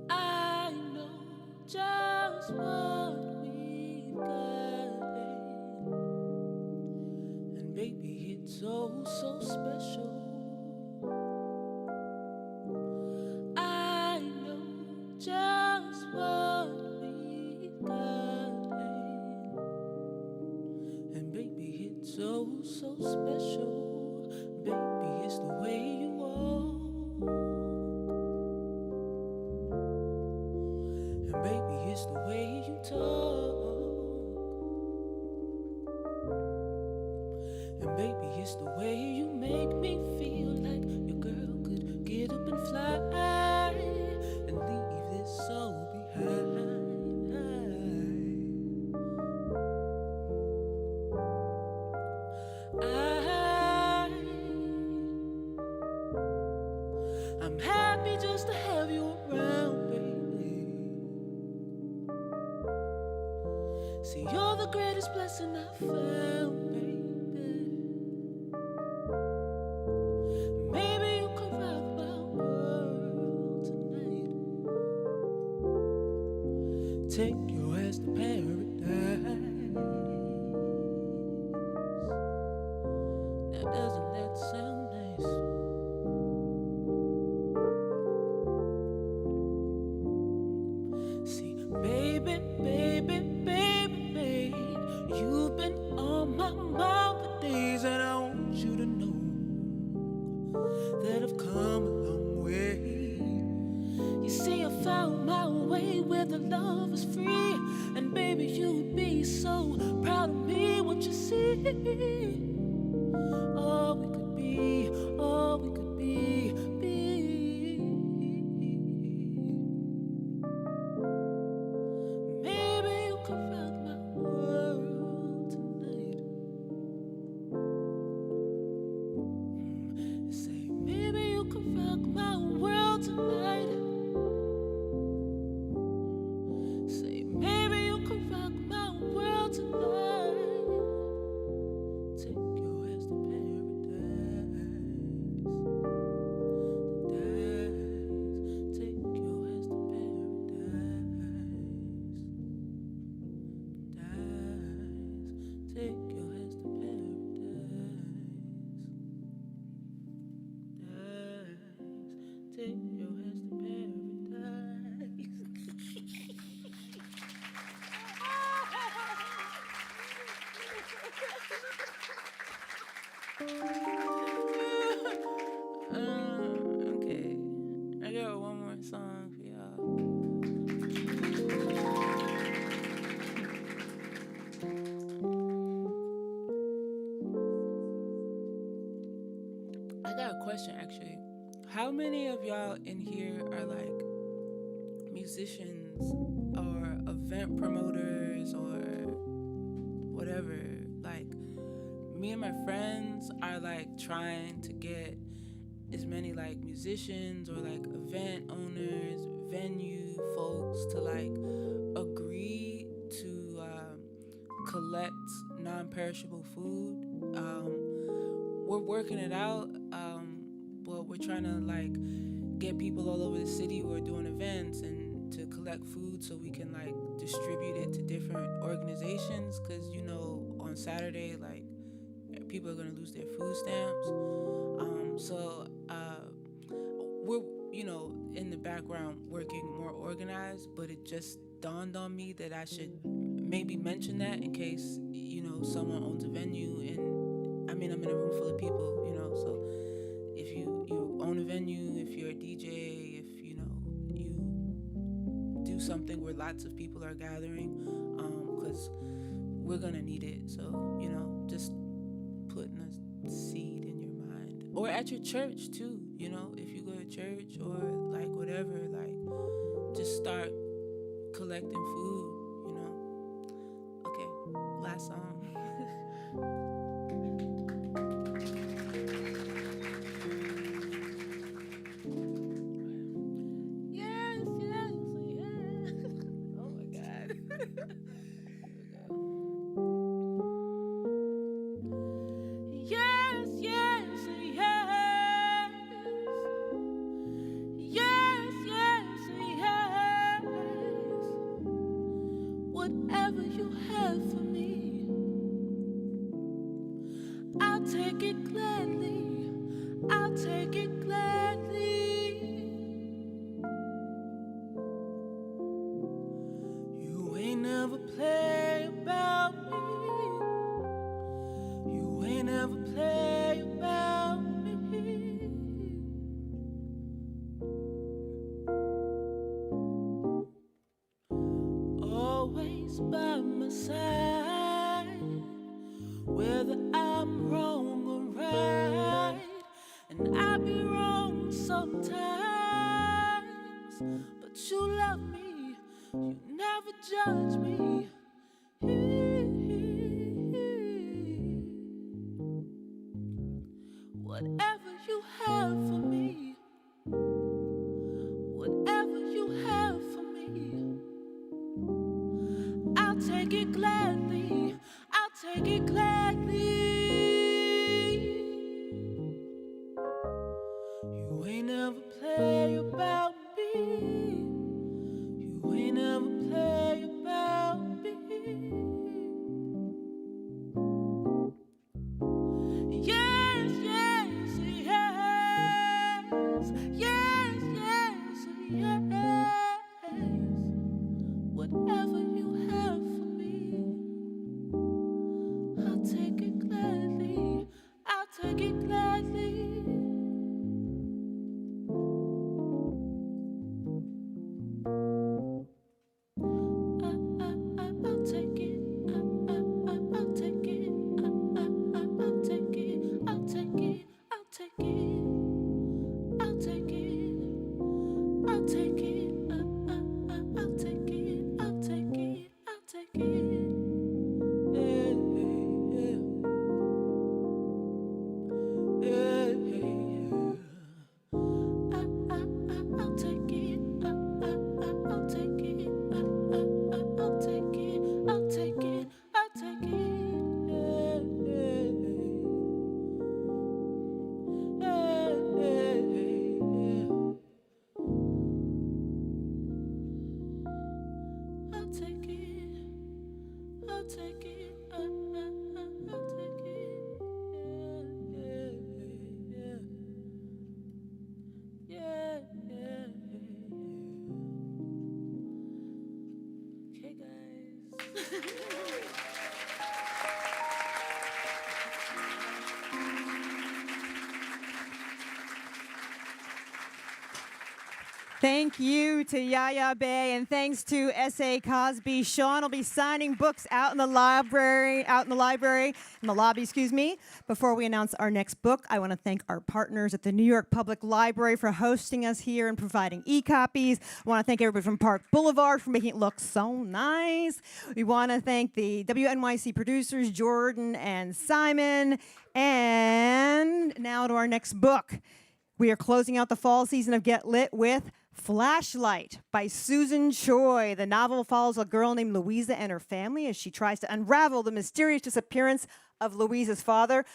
I know just what we've got, and baby, it's so special. I know just what we've got, and baby, it's so special. Baby, it's the way you walk. And baby, it's the way you talk. And baby, it's the way you make me feel like your girl could get up and fly and leave this soul behind. I'm happy just to have you around, baby. See, you're the greatest blessing I found, baby. Maybe you can rock my world tonight. Take your ass to paradise. Now doesn't that sound nice? See, baby, you've been on my mind for days, and I want you to know that I've come a long way. You see, I found my way where the love is free, and baby, you'd be so proud of me. What you see? All we could be, all we could be. Maybe you can rock my world tonight. Say, maybe you can rock my world tonight. Say, maybe you can rock my world tonight. Take your ass to paradise. Take your ass to paradise. Take your ass to paradise. Take your ass to paradise. Okay. I got one more song for y'all. I got a question actually. How many of y'all in here are like musicians or event promoters or whatever? Like, me and my friends are like trying to get as many like musicians or like event owners, venue folks to like agree to collect non-perishable food. We're working it out. So we're trying to like get people all over the city who are doing events and to collect food so we can like distribute it to different organizations, because you know on Saturday like people are gonna lose their food stamps. We're in the background working more organized, but it just dawned on me that I should maybe mention that in case someone owns a venue, and I mean I'm in a room full of people, so if you own a venue, if you're a DJ, if you do something where lots of people are gathering, because we're gonna need it. So just putting a seed in your mind, or at your church too. If you go to church or like whatever, like just start collecting food. Okay, last song. Yes, yes, yes. Oh my God. Yes, yes, yes. Yes, yes, yes. Whatever you have for me, I'll take it gladly. I'll take it gladly. You ain't never play about me. You ain't never play about me. Always by my side, whether I'm wrong or right, and I be wrong sometimes, but you love me, you never judge me. Whatever you have for me, whatever you have for me, I'll take it gladly. I'll take it gladly. You ain't never play about me. You ain't never play about me. Yes, yes, yes. Yes, yes, yes. Whatever you have for me, I'll take it gladly. I'll take it gladly. I'll take it. I'll take it. I'll take it. I'll take it. I'll take it. I'll take it. I'll take it. I'll take it. I'll take it. I'll take it. Yeah, yeah, yeah. I'll take it. I'll take it. I'll take it. I'll take it. I'll take it. Yeah, yeah, yeah, yeah. I'll take it. I'll take it. I'll take it. Yeah, yeah, yeah, yeah, yeah. Okay, guys. Thank you to Yaya Bey, and thanks to S.A. Cosby. Sean will be signing books out in the lobby, excuse me. Before we announce our next book, I want to thank our partners at the New York Public Library for hosting us here and providing e-copies. I want to thank everybody from Park Boulevard for making it look so nice. We want to thank the WNYC producers, Jordan and Simon. And now to our next book. We are closing out the fall season of Get Lit with Flashlight by Susan Choi. The novel follows a girl named Louisa and her family as she tries to unravel the mysterious disappearance of Louisa's father.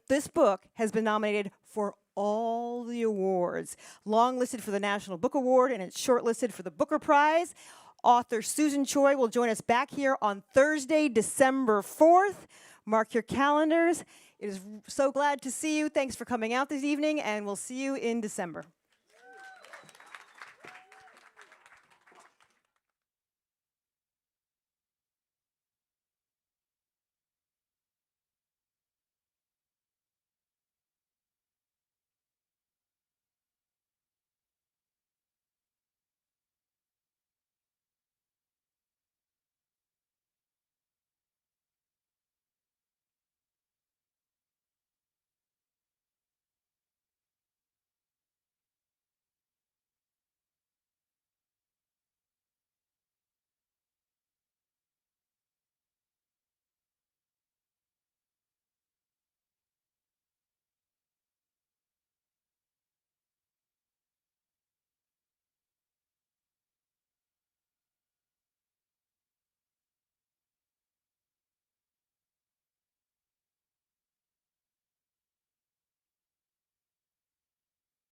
This book has been nominated for all the awards. Long listed for the National Book Award, and it's shortlisted for the Booker Prize. Author Susan Choi will join us back here on Thursday, December 4th. Mark your calendars. It is so glad to see you. Thanks for coming out this evening, and we'll see you in December.